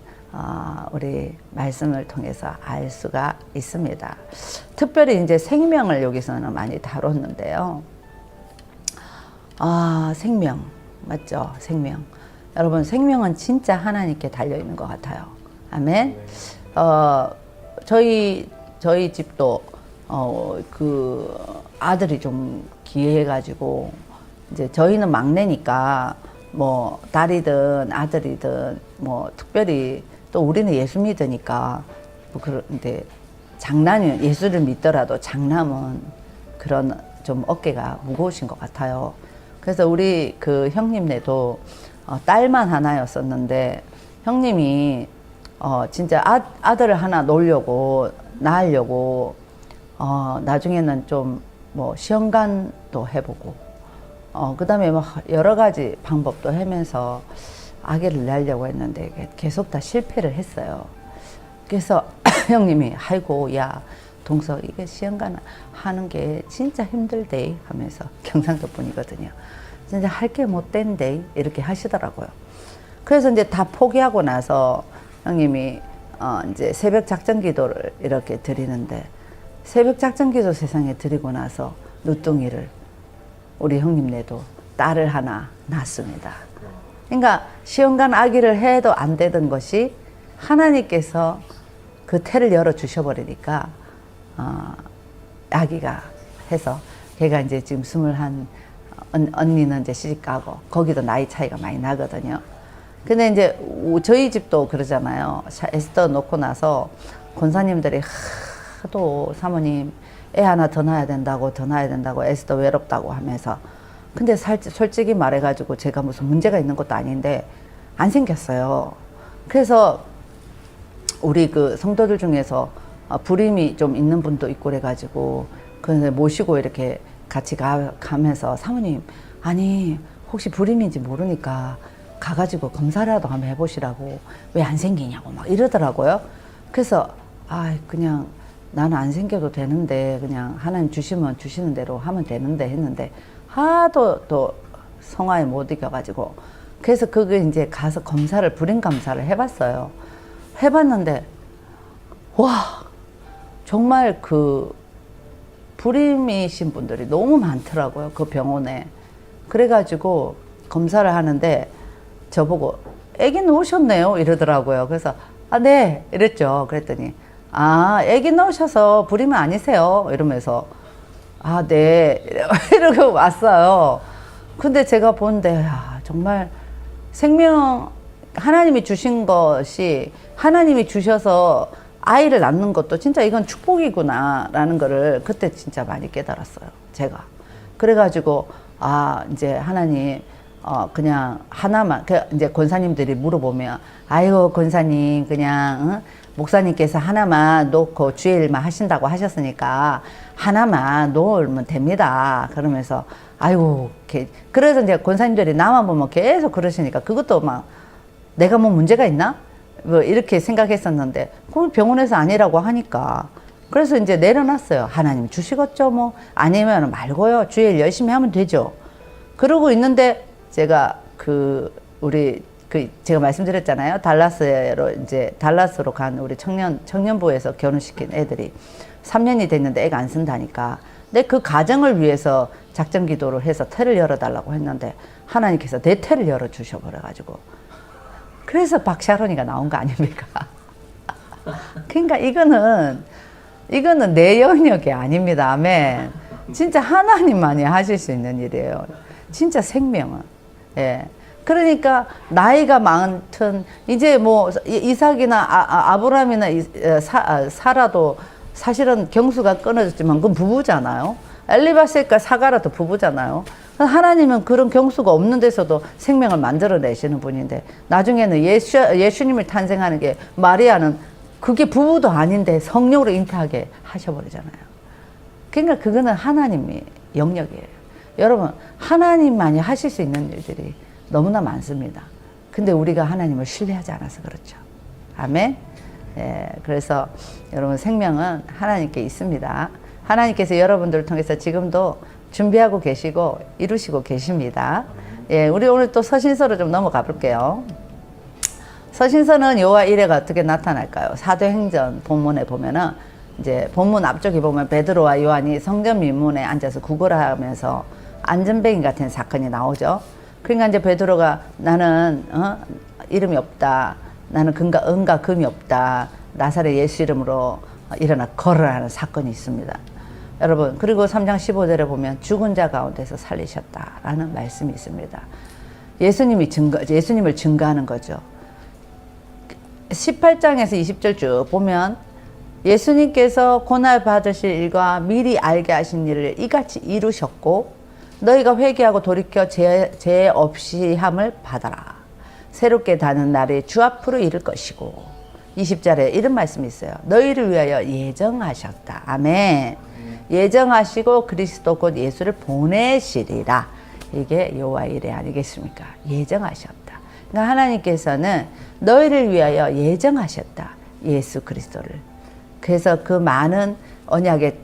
우리 말씀을 통해서 알 수가 있습니다. 특별히 이제 생명을 여기서는 많이 다뤘는데요. 생명 맞죠? 생명. 여러분 생명은 진짜 하나님께 달려 있는 것 같아요. 아멘. 저희 집도 그 아들이 좀 귀해가지고 이제 저희는 막내니까 뭐 딸이든 아들이든 뭐 특별히 또 우리는 예수 믿으니까 뭐 그런데 장남이 예수를 믿더라도 장남은 그런 좀 어깨가 무거우신 것 같아요. 그래서 우리 그 형님네도 딸만 하나였었는데 형님이 진짜 아들을 하나 놓으려고 낳으려고 나중에는 좀 뭐 시험관도 해보고 그 다음에 뭐 여러 가지 방법도 하면서 아기를 낳으려고 했는데 계속 다 실패를 했어요. 그래서 형님이 아이고 야 동서 이게 시험관 하는 게 진짜 힘들대 하면서 경상도 분이거든요. 진짜 할 게 못 된대 이렇게 하시더라고요. 그래서 이제 다 포기하고 나서 형님이 이제 새벽 작전 기도를 이렇게 드리는데 새벽 작전 기도 세상에 드리고 나서 누뚱이를 우리 형님네도 딸을 하나 낳습니다. 그러니까 시험관 아기를 해도 안 되던 것이 하나님께서 그 태를 열어 주셔버리니까 아기가 해서 걔가 이제 지금 21 언니는 이제 시집가고 거기도 나이 차이가 많이 나거든요. 근데 이제 저희 집도 그러잖아요. 에스더 놓고 나서 권사님들이 하도 사모님 애 하나 더 낳아야 된다고 에스더 외롭다고 하면서 근데 솔직히 말해가지고 제가 무슨 문제가 있는 것도 아닌데 안 생겼어요. 그래서 우리 그 성도들 중에서 불임이 좀 있는 분도 있고 그래가지고 그래서 모시고 이렇게 같이 가면서 사모님 아니 혹시 불임인지 모르니까 가가지고 검사라도 한번 해보시라고 왜 안 생기냐고 막 이러더라고요. 그래서 그냥 나는 안 생겨도 되는데 그냥 하나님 주시면 주시는 대로 하면 되는데 했는데 하도 또 성화에 못 이겨가지고 그래서 그게 이제 가서 검사를 불임 검사를 해봤어요. 해봤는데 와 정말 그 불임이신 분들이 너무 많더라고요. 그 병원에. 그래가지고 검사를 하는데 저보고 애기 넣으셨네요 이러더라고요. 그래서 네 이랬죠. 그랬더니 애기 넣으셔서 불임은 아니세요 이러면서 네 이러고 왔어요. 근데 제가 보는데 정말 생명 하나님이 주신 것이 하나님이 주셔서 아이를 낳는 것도 진짜 이건 축복이구나 라는 거를 그때 진짜 많이 깨달았어요. 제가. 그래가지고 이제 하나님 그냥 하나만 이제 권사님들이 물어보면 아이고 권사님 그냥 목사님께서 하나만 놓고 주의 일만 하신다고 하셨으니까 하나만 놓으면 됩니다. 그러면서 아이고 그래서 이제 권사님들이 나만 보면 계속 그러시니까 그것도 막 내가 뭐 문제가 있나? 뭐 이렇게 생각했었는데 그걸 병원에서 아니라고 하니까 그래서 이제 내려놨어요. 하나님 주시겠죠 뭐 아니면 말고요. 주의 일 열심히 하면 되죠. 그러고 있는데 제가 우리 제가 말씀드렸잖아요. 달라스로 간 우리 청년부에서 결혼시킨 애들이 3년이 됐는데 애가 안 쓴다니까. 근데 그 가정을 위해서 작전 기도를 해서 태를 열어달라고 했는데 하나님께서 내 태를 열어주셔 버려가지고 그래서 박샤론이가 나온 거 아닙니까? 그러니까 이거는 내 영역이 아닙니다. 아멘. 진짜 하나님만이 하실 수 있는 일이에요. 진짜 생명은. 예. 그러니까 나이가 많든 이제 뭐 이삭이나 아브라함이나 사라도 사실은 경수가 끊어졌지만 그건 부부잖아요. 엘리바셋과 사가라도 부부잖아요. 하나님은 그런 경수가 없는 데서도 생명을 만들어내시는 분인데 나중에는 예수님을 탄생하는 게 마리아는 그게 부부도 아닌데 성령으로 잉태하게 하셔버리잖아요. 그러니까 그거는 하나님의 영역이에요. 여러분 하나님만이 하실 수 있는 일들이 너무나 많습니다. 근데 우리가 하나님을 신뢰하지 않아서 그렇죠. 아멘. 예, 그래서 여러분 생명은 하나님께 있습니다. 하나님께서 여러분들을 통해서 지금도 준비하고 계시고 이루시고 계십니다. 예, 우리 오늘 또 서신서로 좀 넘어가 볼게요. 서신서는 여호와 이레가 어떻게 나타날까요? 사도행전 본문에 보면은 이제 본문 앞쪽에 보면 베드로와 요한이 성전 민문에 앉아서 구걸하면서 안전뱅이 같은 사건이 나오죠. 그러니까 이제 베드로가 나는 이름이 없다. 나는 은과 금이 없다. 나사렛 예수 이름으로 일어나 걸으라는 사건이 있습니다. 여러분 그리고 3장 15절에 보면 죽은 자 가운데서 살리셨다라는 말씀이 있습니다. 예수님을 증거하는 거죠. 18장에서 20절 쭉 보면 예수님께서 고날 받으실 일과 미리 알게 하신 일을 이같이 이루셨고 너희가 회개하고 돌이켜 죄 없이 함을 받아라. 새롭게 다는 날이 주 앞으로 이를 것이고 20절에 이런 말씀이 있어요. 너희를 위하여 예정하셨다. 아멘. 예정하시고 그리스도 곧 예수를 보내시리라. 이게 여호와 이레 아니겠습니까? 예정하셨다. 그러니까 하나님께서는 너희를 위하여 예정하셨다. 예수 그리스도를. 그래서 그 많은 언약의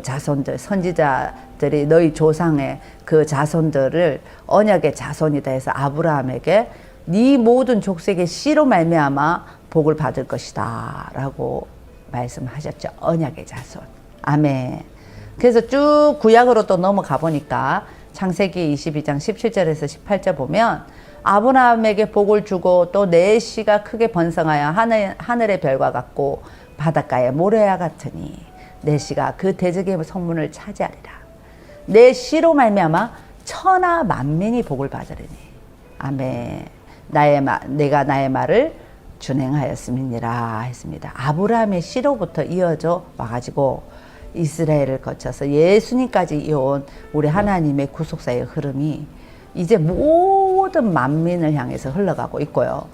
자손들, 선지자들이 너희 조상의 그 자손들을 언약의 자손이다 해서 아브라함에게 네 모든 족속의 씨로 말미암아 복을 받을 것이다 라고 말씀하셨죠. 언약의 자손. 아멘. 그래서 쭉 구약으로 또 넘어가 보니까 창세기 22장 17절에서 18절 보면 아브라함에게 복을 주고 또 내 씨가 크게 번성하여 하늘의 별과 같고 바닷가의 모래와 같으니 내 씨가 그 대적의 성문을 차지하리라. 내 씨로 말미암아 천하 만민이 복을 받으리니. 아멘. 내가 나의 말을 준행하였음이니라 했습니다. 아브라함의 씨로부터 이어져 와가지고 이스라엘을 거쳐서 예수님까지 이어온 우리 하나님의 구속사의 흐름이 이제 모든 만민을 향해서 흘러가고 있고요.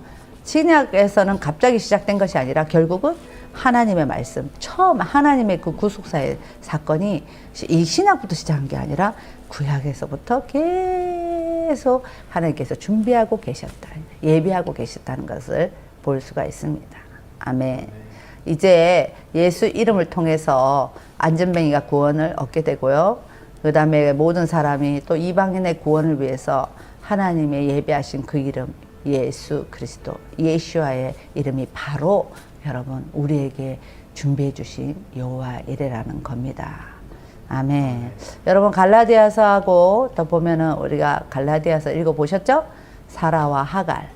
신약에서는 갑자기 시작된 것이 아니라 결국은 하나님의 말씀, 처음 하나님의 그 구속사의 사건이 이 신약부터 시작한 게 아니라 구약에서부터 계속 하나님께서 준비하고 계셨다, 예비하고 계셨다는 것을 볼 수가 있습니다. 아멘. 이제 예수 이름을 통해서 안전뱅이가 구원을 얻게 되고요. 그 다음에 모든 사람이 또 이방인의 구원을 위해서 하나님의 예비하신 그 이름 예수 그리스도, 예수와의 이름이 바로 여러분 우리에게 준비해 주신 여호와 이레라는 겁니다. 아멘. 여러분 갈라디아서하고 또 보면은 우리가 갈라디아서 읽어보셨죠? 사라와 하갈,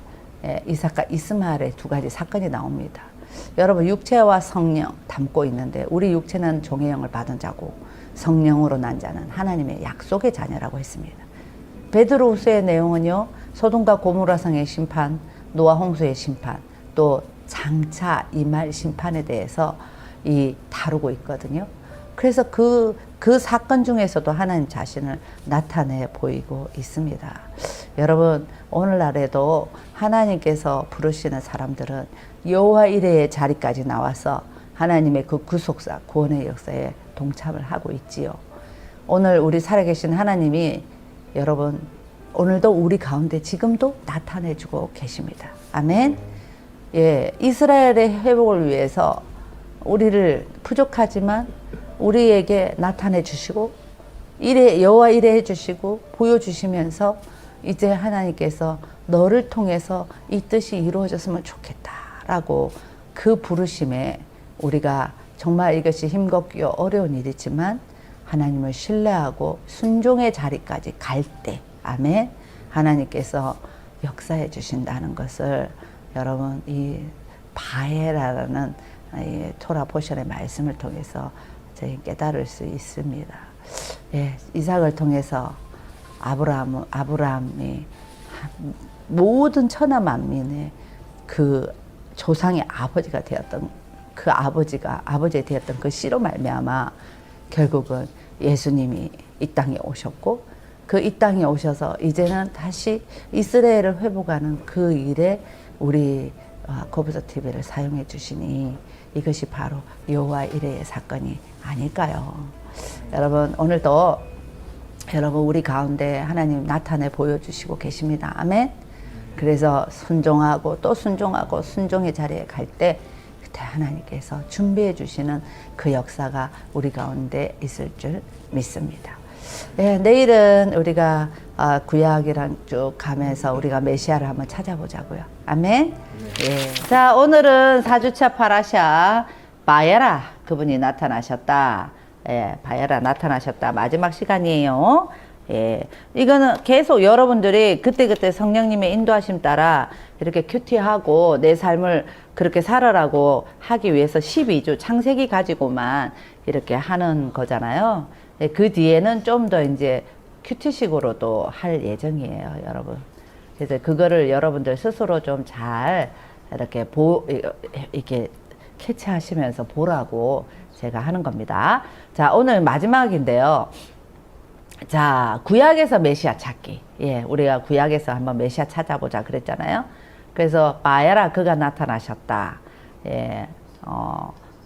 이삭과 이스마엘의 두 가지 사건이 나옵니다. 여러분 육체와 성령 담고 있는데 우리 육체는 종의 영을 받은 자고 성령으로 난 자는 하나님의 약속의 자녀라고 했습니다. 베드로후서의 내용은요, 소돔과 고모라성의 심판, 노아 홍수의 심판, 또 장차 임할 심판에 대해서 다루고 있거든요. 그래서 그 사건 중에서도 하나님 자신을 나타내 보이고 있습니다. 여러분 오늘날에도 하나님께서 부르시는 사람들은 여호와 이레의 자리까지 나와서 하나님의 그 구속사 구원의 역사에 동참을 하고 있지요. 오늘 우리 살아계신 하나님이 여러분 오늘도 우리 가운데 지금도 나타내주고 계십니다. 아멘. 예, 이스라엘의 회복을 위해서 우리를 부족하지만 우리에게 나타내 주시고 여호와 이레 해주시고 보여주시면서 이제 하나님께서 너를 통해서 이 뜻이 이루어졌으면 좋겠다라고 그 부르심에 우리가 정말 이것이 힘겹고 어려운 일이지만 하나님을 신뢰하고 순종의 자리까지 갈 때, 아멘, 하나님께서 역사해 주신다는 것을 여러분 이 바에라라는 이 토라 포션의 말씀을 통해서 저희 깨달을 수 있습니다. 예, 이삭을 통해서 아브라함이 모든 천하 만민의 그 조상의 아버지가 되었던 그 아버지 되었던 그 씨로 말미암아 결국은 예수님이 이 땅에 오셨고 그 이 땅에 오셔서 이제는 다시 이스라엘을 회복하는 그 일에 우리 거부서 TV를 사용해 주시니 이것이 바로 여호와 이레의 사건이 아닐까요? 여러분 오늘도 여러분 우리 가운데 하나님 나타내 보여주시고 계십니다. 아멘. 그래서 순종하고 또 순종하고 순종의 자리에 갈 때 그때 하나님께서 준비해 주시는 그 역사가 우리 가운데 있을 줄 믿습니다. 네, 내일은 우리가 구약이랑 쭉 가면서 우리가 메시아를 한번 찾아보자고요. 아멘. 예. 자, 오늘은 4주차 파라샤 바야라 그분이 나타나셨다. 예, 바야라 나타나셨다. 마지막 시간이에요. 예, 이거는 계속 여러분들이 그때그때 성령님의 인도하심 따라 이렇게 큐티하고 내 삶을 그렇게 살아라고 하기 위해서 12주 창세기 가지고만 이렇게 하는 거잖아요. 예, 그 뒤에는 좀 더 이제 큐티식으로도 할 예정이에요, 여러분. 그래서 그거를 여러분들 스스로 좀 잘 이렇게 이렇게 캐치하시면서 보라고 제가 하는 겁니다. 자, 오늘 마지막인데요. 자, 구약에서 메시아 찾기. 예, 우리가 구약에서 한번 메시아 찾아보자 그랬잖아요. 그래서 바야라 그가 나타나셨다. 예,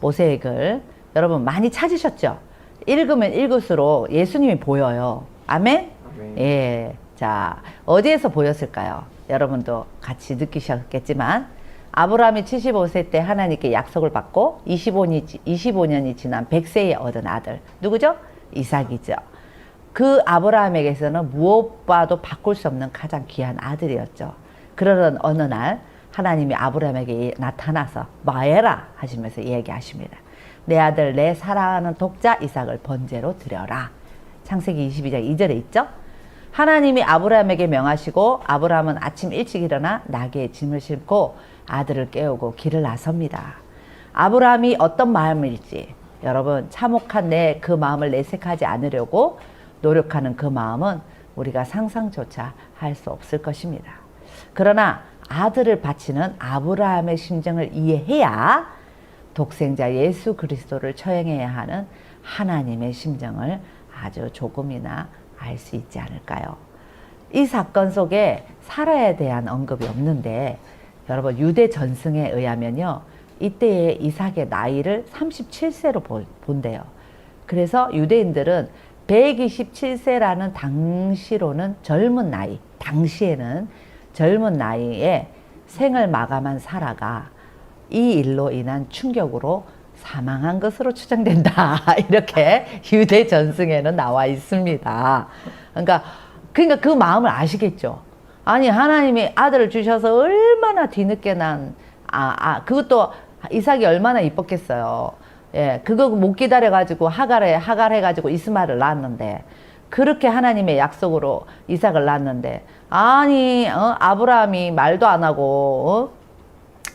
모세의 글 여러분 많이 찾으셨죠? 읽으면 읽을수록 예수님이 보여요. 아멘? 아멘. 예, 자, 어디에서 보였을까요? 여러분도 같이 느끼셨겠지만 아브라함이 75세 때 하나님께 약속을 받고 25년이 지난 100세에 얻은 아들 누구죠? 이삭이죠. 그 아브라함에게서는 무엇과도 바꿀 수 없는 가장 귀한 아들이었죠. 그러던 어느 날 하나님이 아브라함에게 나타나서 마에라 하시면서 얘기하십니다. 내 아들 내 사랑하는 독자 이삭을 번제로 드려라. 창세기 22장 2절에 있죠. 하나님이 아브라함에게 명하시고 아브라함은 아침 일찍 일어나 나귀의 짐을 싣고 아들을 깨우고 길을 나섭니다. 아브라함이 어떤 마음일지 여러분 참혹한 그 마음을 내색하지 않으려고 노력하는 그 마음은 우리가 상상조차 할 수 없을 것입니다. 그러나 아들을 바치는 아브라함의 심정을 이해해야 독생자 예수 그리스도를 처형해야 하는 하나님의 심정을 아주 조금이나 알 수 있지 않을까요? 이 사건 속에 사라에 대한 언급이 없는데 여러분 유대 전승에 의하면요. 이때의 이삭의 나이를 37세로 본대요. 그래서 유대인들은 127세라는 당시로는 젊은 나이, 당시에는 젊은 나이에 생을 마감한 사라가 이 일로 인한 충격으로 사망한 것으로 추정된다. 이렇게 유대 전승에는 나와 있습니다. 그러니까 그 마음을 아시겠죠? 아니 하나님이 아들을 주셔서 얼마나 뒤늦게 그것도 이삭이 얼마나 이뻤겠어요. 예, 그거 못 기다려가지고 하갈 해가지고 이스마엘을 낳았는데 그렇게 하나님의 약속으로 이삭을 낳았는데 아니 아브라함이 말도 안 하고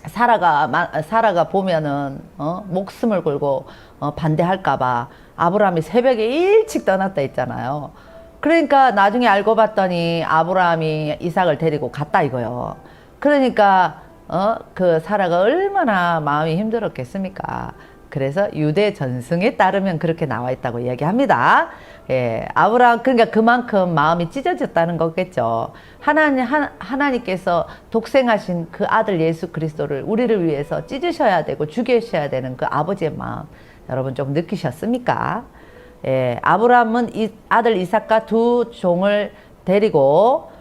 사라가 보면은 목숨을 걸고 반대할까봐 아브라함이 새벽에 일찍 떠났다 했잖아요. 그러니까 나중에 알고 봤더니 아브라함이 이삭을 데리고 갔다 이거요. 그러니까 그 사라가 얼마나 마음이 힘들었겠습니까? 그래서 유대 전승에 따르면 그렇게 나와 있다고 이야기합니다. 예, 아브라함 그러니까 그만큼 마음이 찢어졌다는 거겠죠. 하나님께서 독생하신 그 아들 예수 그리스도를 우리를 위해서 찢으셔야 되고 죽이셔야 되는 그 아버지의 마음 여러분 좀 느끼셨습니까? 예, 아브라함은 아들 이삭과 두 종을 데리고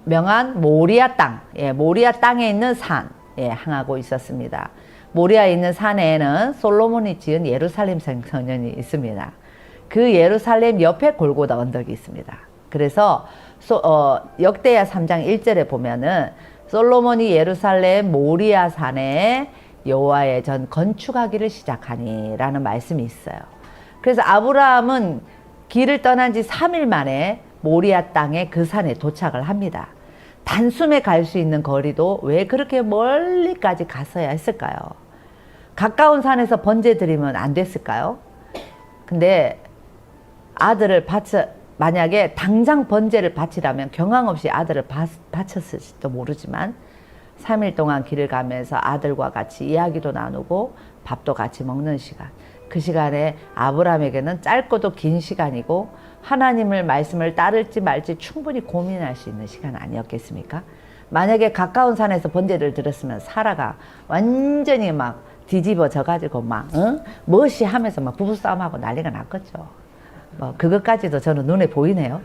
명한 모리아 땅, 모리아 땅에 있는 산 향하고 있었습니다. 모리아에 있는 산에는 솔로몬이 지은 예루살렘 성전이 있습니다. 그 예루살렘 옆에 골고다 언덕이 있습니다. 그래서 역대하 3장 1절에 보면은 솔로몬이 예루살렘 모리아 산에 여호와의 전 건축하기를 시작하니 라는 말씀이 있어요. 그래서 아브라함은 길을 떠난 지 3일 만에 모리아 땅에 그 산에 도착을 합니다. 단숨에 갈 수 있는 거리도 왜 그렇게 멀리까지 갔어야 했을까요? 가까운 산에서 번제 드리면 안 됐을까요? 근데 만약에 당장 번제를 바치라면 경황 없이 아들을 바쳤을지도 모르지만 3일 동안 길을 가면서 아들과 같이 이야기도 나누고 밥도 같이 먹는 시간, 그 시간에 아브라함에게는 짧고도 긴 시간이고 하나님의 말씀을 따를지 말지 충분히 고민할 수 있는 시간 아니었겠습니까? 만약에 가까운 산에서 번제를 드렸으면 사라가 완전히 막 뒤집어져 가지고 막 무엇이 하면서 막 부부싸움하고 난리가 났겠죠. 뭐 그것까지도 저는 눈에 보이네요.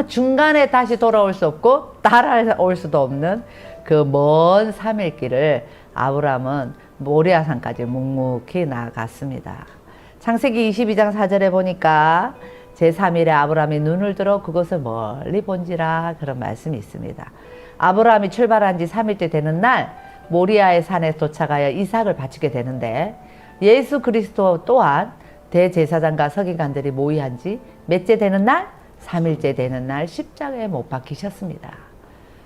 중간에 다시 돌아올 수 없고 따라올 수도 없는 그 먼 3일 길을 아브라함은 모리아산까지 묵묵히 나아갔습니다. 창세기 22장 4절에 보니까 제3일에 아브라함이 눈을 들어 그것을 멀리 본지라 그런 말씀이 있습니다. 아브라함이 출발한 지 3일째 되는 날 모리아의 산에 도착하여 이삭을 바치게 되는데 예수 그리스도 또한 대제사장과 서기관들이 모의한 지 몇째 되는 날? 3일째 되는 날 십자가에 못 박히셨습니다.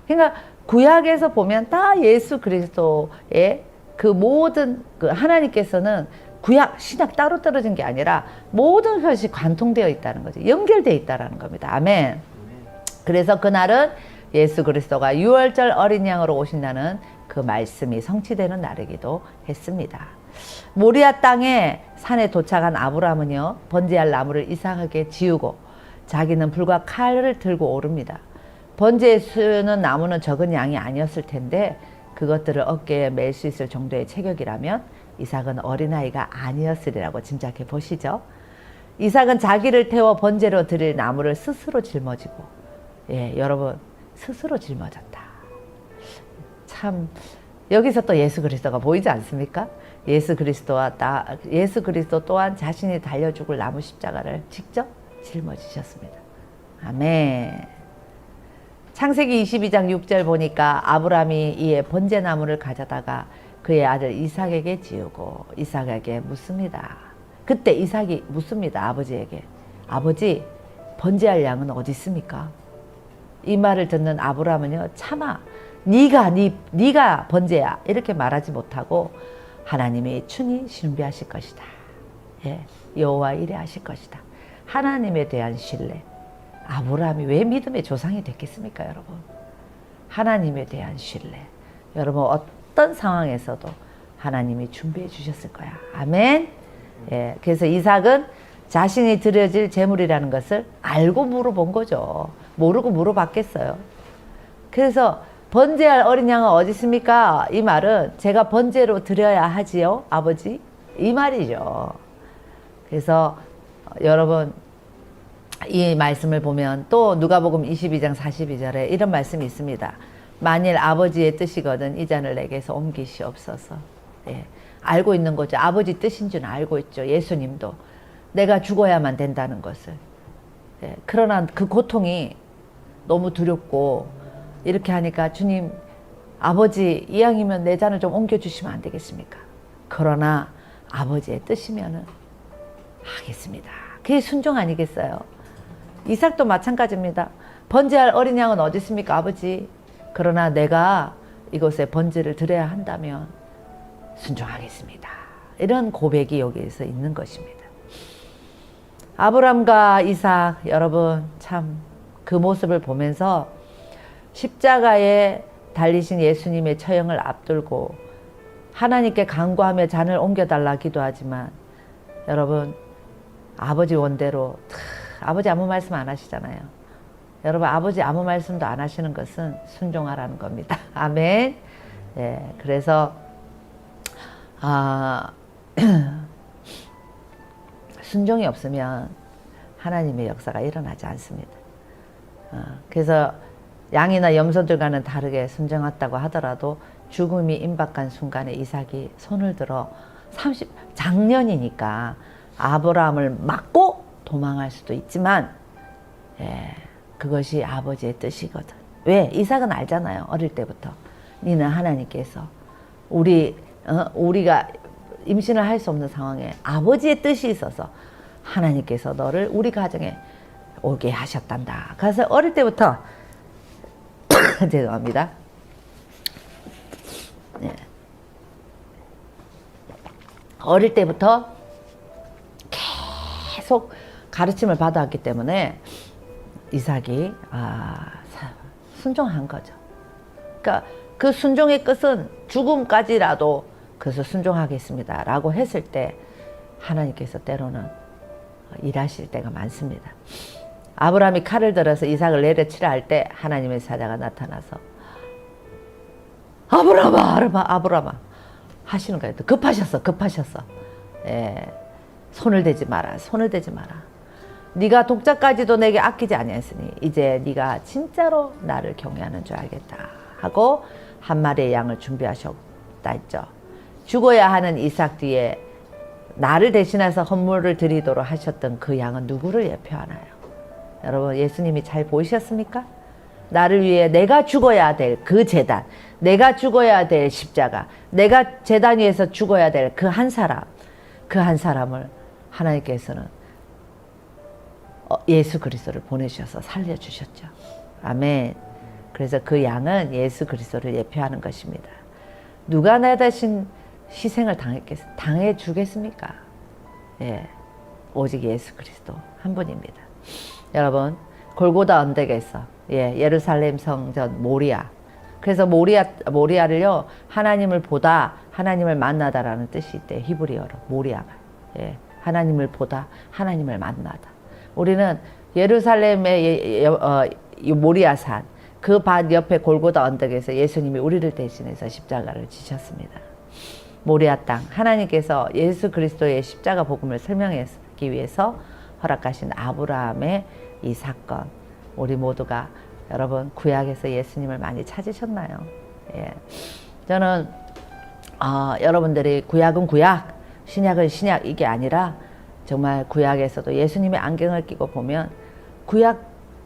그러니까 구약에서 보면 다 예수 그리스도의 그 모든 하나님께서는 구약, 신약 따로 떨어진 게 아니라 모든 것이 관통되어 있다는 거죠. 연결되어 있다는 겁니다. 아멘. 그래서 그날은 예수 그리스도가 유월절 어린 양으로 오신다는 그 말씀이 성취되는 날이기도 했습니다. 모리아 땅에 산에 도착한 아브라함은요, 번제할 나무를 이상하게 지우고 자기는 불과 칼을 들고 오릅니다. 번제의 수는 나무는 적은 양이 아니었을 텐데 그것들을 어깨에 맬 수 있을 정도의 체격이라면 이삭은 어린아이가 아니었으리라고 짐작해 보시죠. 이삭은 자기를 태워 번제로 드릴 나무를 스스로 짊어지고, 여러분, 스스로 짊어졌다. 참 여기서 또 예수 그리스도가 보이지 않습니까? 예수 그리스도 또한 자신이 달려 죽을 나무 십자가를 직접 짊어지셨습니다. 아멘. 창세기 22장 6절 보니까 아브라함이 이에 번제나무를 가져다가 그의 아들 이삭에게 지우고 이삭에게 묻습니다. 그때 이삭이 묻습니다. 아버지에게. 아버지, 번제할 양은 어디 있습니까? 이 말을 듣는 아브라함은요, 차마 네가 번제야 이렇게 말하지 못하고 하나님이 친히 준비하실 것이다. 여호와 이래 하실 것이다. 하나님에 대한 신뢰. 아브라함이 왜 믿음의 조상이 됐겠습니까, 여러분? 하나님에 대한 신뢰. 여러분 어떤 상황에서도 하나님이 준비해 주셨을 거야. 아멘. 그래서 이삭은 자신이 드려질 제물이라는 것을 알고 물어본 거죠. 모르고 물어봤겠어요. 그래서 번제할 어린 양은 어디 있습니까? 이 말은 제가 번제로 드려야 하지요, 아버지? 이 말이죠. 그래서 여러분 이 말씀을 보면 또 누가복음 22장 42절에 이런 말씀이 있습니다. 만일 아버지의 뜻이거든 이 잔을 내게서 옮기시옵소서. 알고 있는 거죠. 아버지 뜻인 줄 알고 있죠. 예수님도 내가 죽어야만 된다는 것을. 그러나 그 고통이 너무 두렵고 이렇게 하니까 주님, 아버지 이왕이면 내 잔을 좀 옮겨주시면 안 되겠습니까? 그러나 아버지의 뜻이면은 하겠습니다. 그게 순종 아니겠어요? 이삭도 마찬가지입니다. 번제할 어린 양은 어디 있습니까, 아버지? 그러나 내가 이곳에 번제를 드려야 한다면 순종하겠습니다. 이런 고백이 여기에서 있는 것입니다. 아브람과 이삭, 여러분 참 그 모습을 보면서 십자가에 달리신 예수님의 처형을 앞두고 하나님께 간구하며 잔을 옮겨달라 기도하지만 여러분 아버지 원대로 아버지 아무 말씀 안 하시잖아요. 여러분 아버지 아무 말씀도 안 하시는 것은 순종하라는 겁니다. 아멘. 그래서 순종이 없으면 하나님의 역사가 일어나지 않습니다. 그래서 양이나 염소들과는 다르게 순종했다고 하더라도 죽음이 임박한 순간에 이삭이 손을 들어 장년이니까 아브라함을 막고 도망할 수도 있지만 예, 그것이 아버지의 뜻이거든. 왜? 이삭은 알잖아요. 어릴 때부터. 니는 하나님께서 우리가 임신을 할 수 없는 상황에 아버지의 뜻이 있어서 하나님께서 너를 우리 가정에 오게 하셨단다. 그래서 어릴 때부터 죄송합니다. 네. 어릴 때부터 계속 가르침을 받아왔기 때문에 이삭이 순종한 거죠. 그러니까 그 순종의 끝은 죽음까지라도 그래서 순종하겠습니다 라고 했을 때 하나님께서 때로는 일하실 때가 많습니다. 아브라함이 칼을 들어서 이삭을 내려치라 할 때 하나님의 사자가 나타나서 아브라함아 하시는 거예요. 급하셨어. 예, 손을 대지 마라. 네가 독자까지도 내게 아끼지 아니했으니 이제 네가 진짜로 나를 경외하는 줄 알겠다 하고 한 마리의 양을 준비하셨다 했죠. 죽어야 하는 이삭 뒤에 나를 대신해서 헌물을 드리도록 하셨던 그 양은 누구를 예표하나요? 여러분, 예수님이 잘 보이셨습니까? 나를 위해 내가 죽어야 될 그 제단, 내가 죽어야 될 십자가, 내가 제단 위에서 죽어야 될 그 한 사람을 하나님께서는 예수 그리스도를 보내주셔서 살려주셨죠. 아멘. 그래서 그 양은 예수 그리스도를 예표하는 것입니다. 누가 나 대신 희생을 당해 주겠습니까? 예, 오직 예수 그리스도 한 분입니다. 여러분, 골고다 언덕에서 예루살렘 성전 모리아. 그래서 모리아를요, 하나님을 보다, 하나님을 만나다라는 뜻이 있대. 히브리어로 모리아가. 예, 하나님을 보다, 하나님을 만나다. 우리는 예루살렘의 모리아산, 그 밭 옆에 골고다 언덕에서 예수님이 우리를 대신해서 십자가를 지셨습니다. 모리아 땅, 하나님께서 예수 그리스도의 십자가 복음을 설명하기 위해서 허락하신 아브라함의 이 사건, 우리 모두가 여러분 구약에서 예수님을 많이 찾으셨나요? 예. 저는 여러분들이 구약은 구약, 신약은 신약 이게 아니라 정말 구약에서도 예수님의 안경을 끼고 보면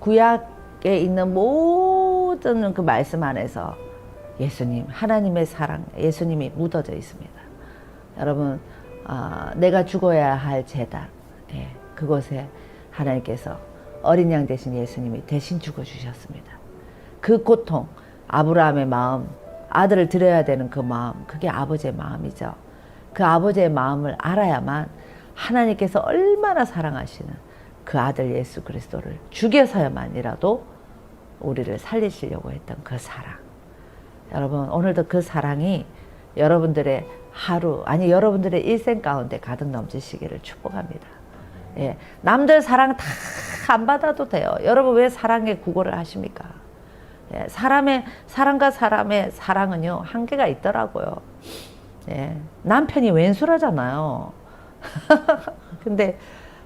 구약에 있는 모든 그 말씀 안에서 예수님, 하나님의 사랑, 예수님이 묻어져 있습니다. 여러분, 내가 죽어야 할 제단, 그곳에 하나님께서 어린 양 대신 예수님이 대신 죽어주셨습니다. 그 고통, 아브라함의 마음, 아들을 드려야 되는 그 마음, 그게 아버지의 마음이죠. 그 아버지의 마음을 알아야만 하나님께서 얼마나 사랑하시는 그 아들 예수 그리스도를 죽여서야만이라도 우리를 살리시려고 했던 그 사랑. 여러분, 오늘도 그 사랑이 여러분들의 하루, 아니 여러분들의 일생 가운데 가득 넘치시기를 축복합니다. 예, 남들 사랑 다 안 받아도 돼요. 여러분 왜 사랑에 구걸을 하십니까? 예, 사람과 사람의 사랑은요, 한계가 있더라고요. 예, 남편이 왼수라잖아요. 근데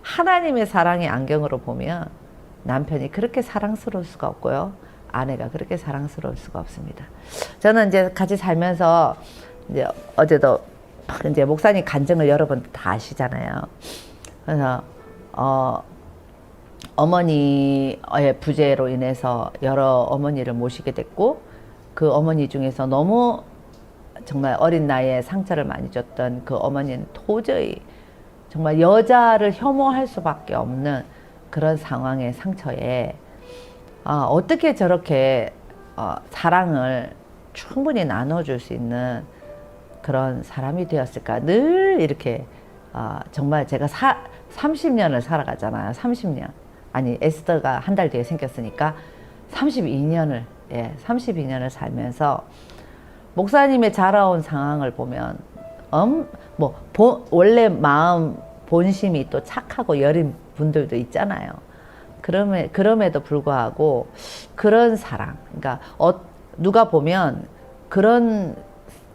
하나님의 사랑의 안경으로 보면 남편이 그렇게 사랑스러울 수가 없고요. 아내가 그렇게 사랑스러울 수가 없습니다. 저는 이제 같이 살면서 이제 어제도 이제 목사님 간증을 여러분 다 아시잖아요. 그래서 어머니의 부재로 인해서 여러 어머니를 모시게 됐고, 그 어머니 중에서 너무 정말 어린 나이에 상처를 많이 줬던 그 어머니는 도저히 정말 여자를 혐오할 수밖에 없는 그런 상황의 상처에 어떻게 저렇게 사랑을 충분히 나눠줄 수 있는 그런 사람이 되었을까. 늘 이렇게 정말 제가 30년을 살아가잖아요. 30년. 아니, 에스더가 한 달 뒤에 생겼으니까 32년을 32년을 살면서 목사님의 자라온 상황을 보면 원래 마음 본심이 또 착하고 여린 분들도 있잖아요. 그럼에도 불구하고 그런 사랑, 그러니까 누가 보면 그런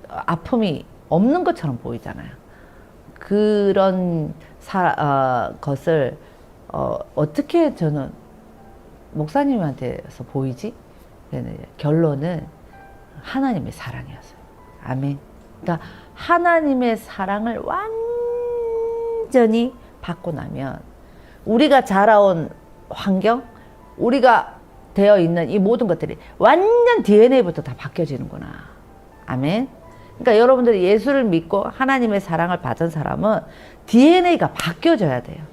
아픔이 없는 것처럼 보이잖아요. 그런 것을 어떻게 저는 목사님한테서 보이지? 결론은 하나님의 사랑이었어요. 아멘. 그러니까 하나님의 사랑을 완전히 받고 나면 우리가 자라온 환경, 우리가 되어 있는 이 모든 것들이 완전 DNA부터 다 바뀌어지는구나. 아멘. 그러니까 여러분들이 예수를 믿고 하나님의 사랑을 받은 사람은 DNA가 바뀌어져야 돼요.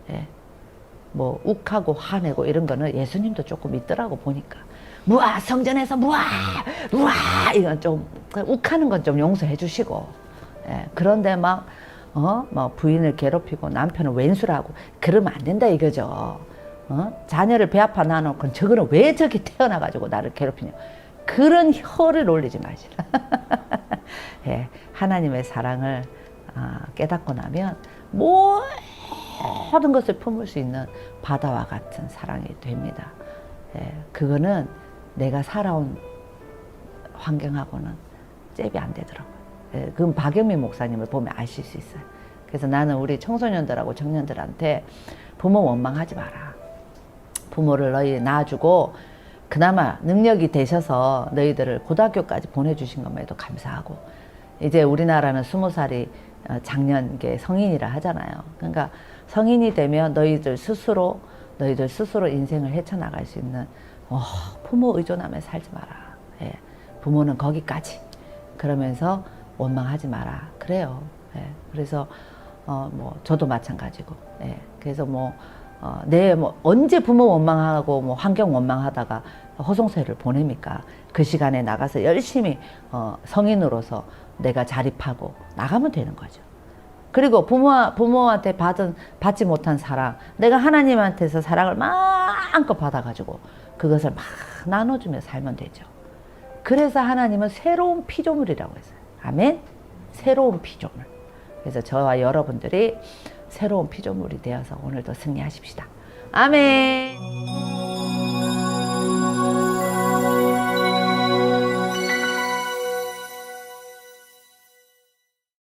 예. 뭐 욱하고 화내고 이런 거는 예수님도 조금 있더라고 보니까. 무아 성전에서 무아 이건 좀 욱하는 건 좀 용서해 주시고. 예. 그런데 막 부인을 괴롭히고 남편을 왼수라고 그러면 안 된다 이거죠. 자녀를 배 아파 놔놓고 저거는 왜 저렇게 태어나가지고 나를 괴롭히냐. 그런 혀를 올리지 마시라. 예, 하나님의 사랑을 깨닫고 나면 모든 것을 품을 수 있는 바다와 같은 사랑이 됩니다. 예, 그거는 내가 살아온 환경하고는 잽이 안 되더라고요. 예, 그건 박영민 목사님을 보면 아실 수 있어요. 그래서 나는 우리 청소년들하고 청년들한테 부모 원망하지 마라. 부모를 너희 낳아주고 그나마 능력이 되셔서 너희들을 고등학교까지 보내주신 것만 해도 감사하고, 이제 우리나라는 20살이 작년 성인이라 하잖아요. 그러니까 성인이 되면 너희들 스스로 인생을 헤쳐나갈 수 있는 부모 의존하며 살지 마라. 예, 부모는 거기까지. 그러면서 원망하지 마라. 그래요. 예, 그래서 저도 마찬가지고. 예, 그래서 언제 부모 원망하고 환경 원망하다가 허송세를 보냅니까? 그 시간에 나가서 열심히 성인으로서 내가 자립하고 나가면 되는 거죠. 그리고 부모한테 받지 못한 사랑, 내가 하나님한테서 사랑을 마음껏 받아가지고 그것을 막 나눠주며 살면 되죠. 그래서 하나님은 새로운 피조물이라고 했어요. 아멘? 새로운 피조물. 그래서 저와 여러분들이 새로운 피조물이 되어서 오늘도 승리하십시다. 아멘.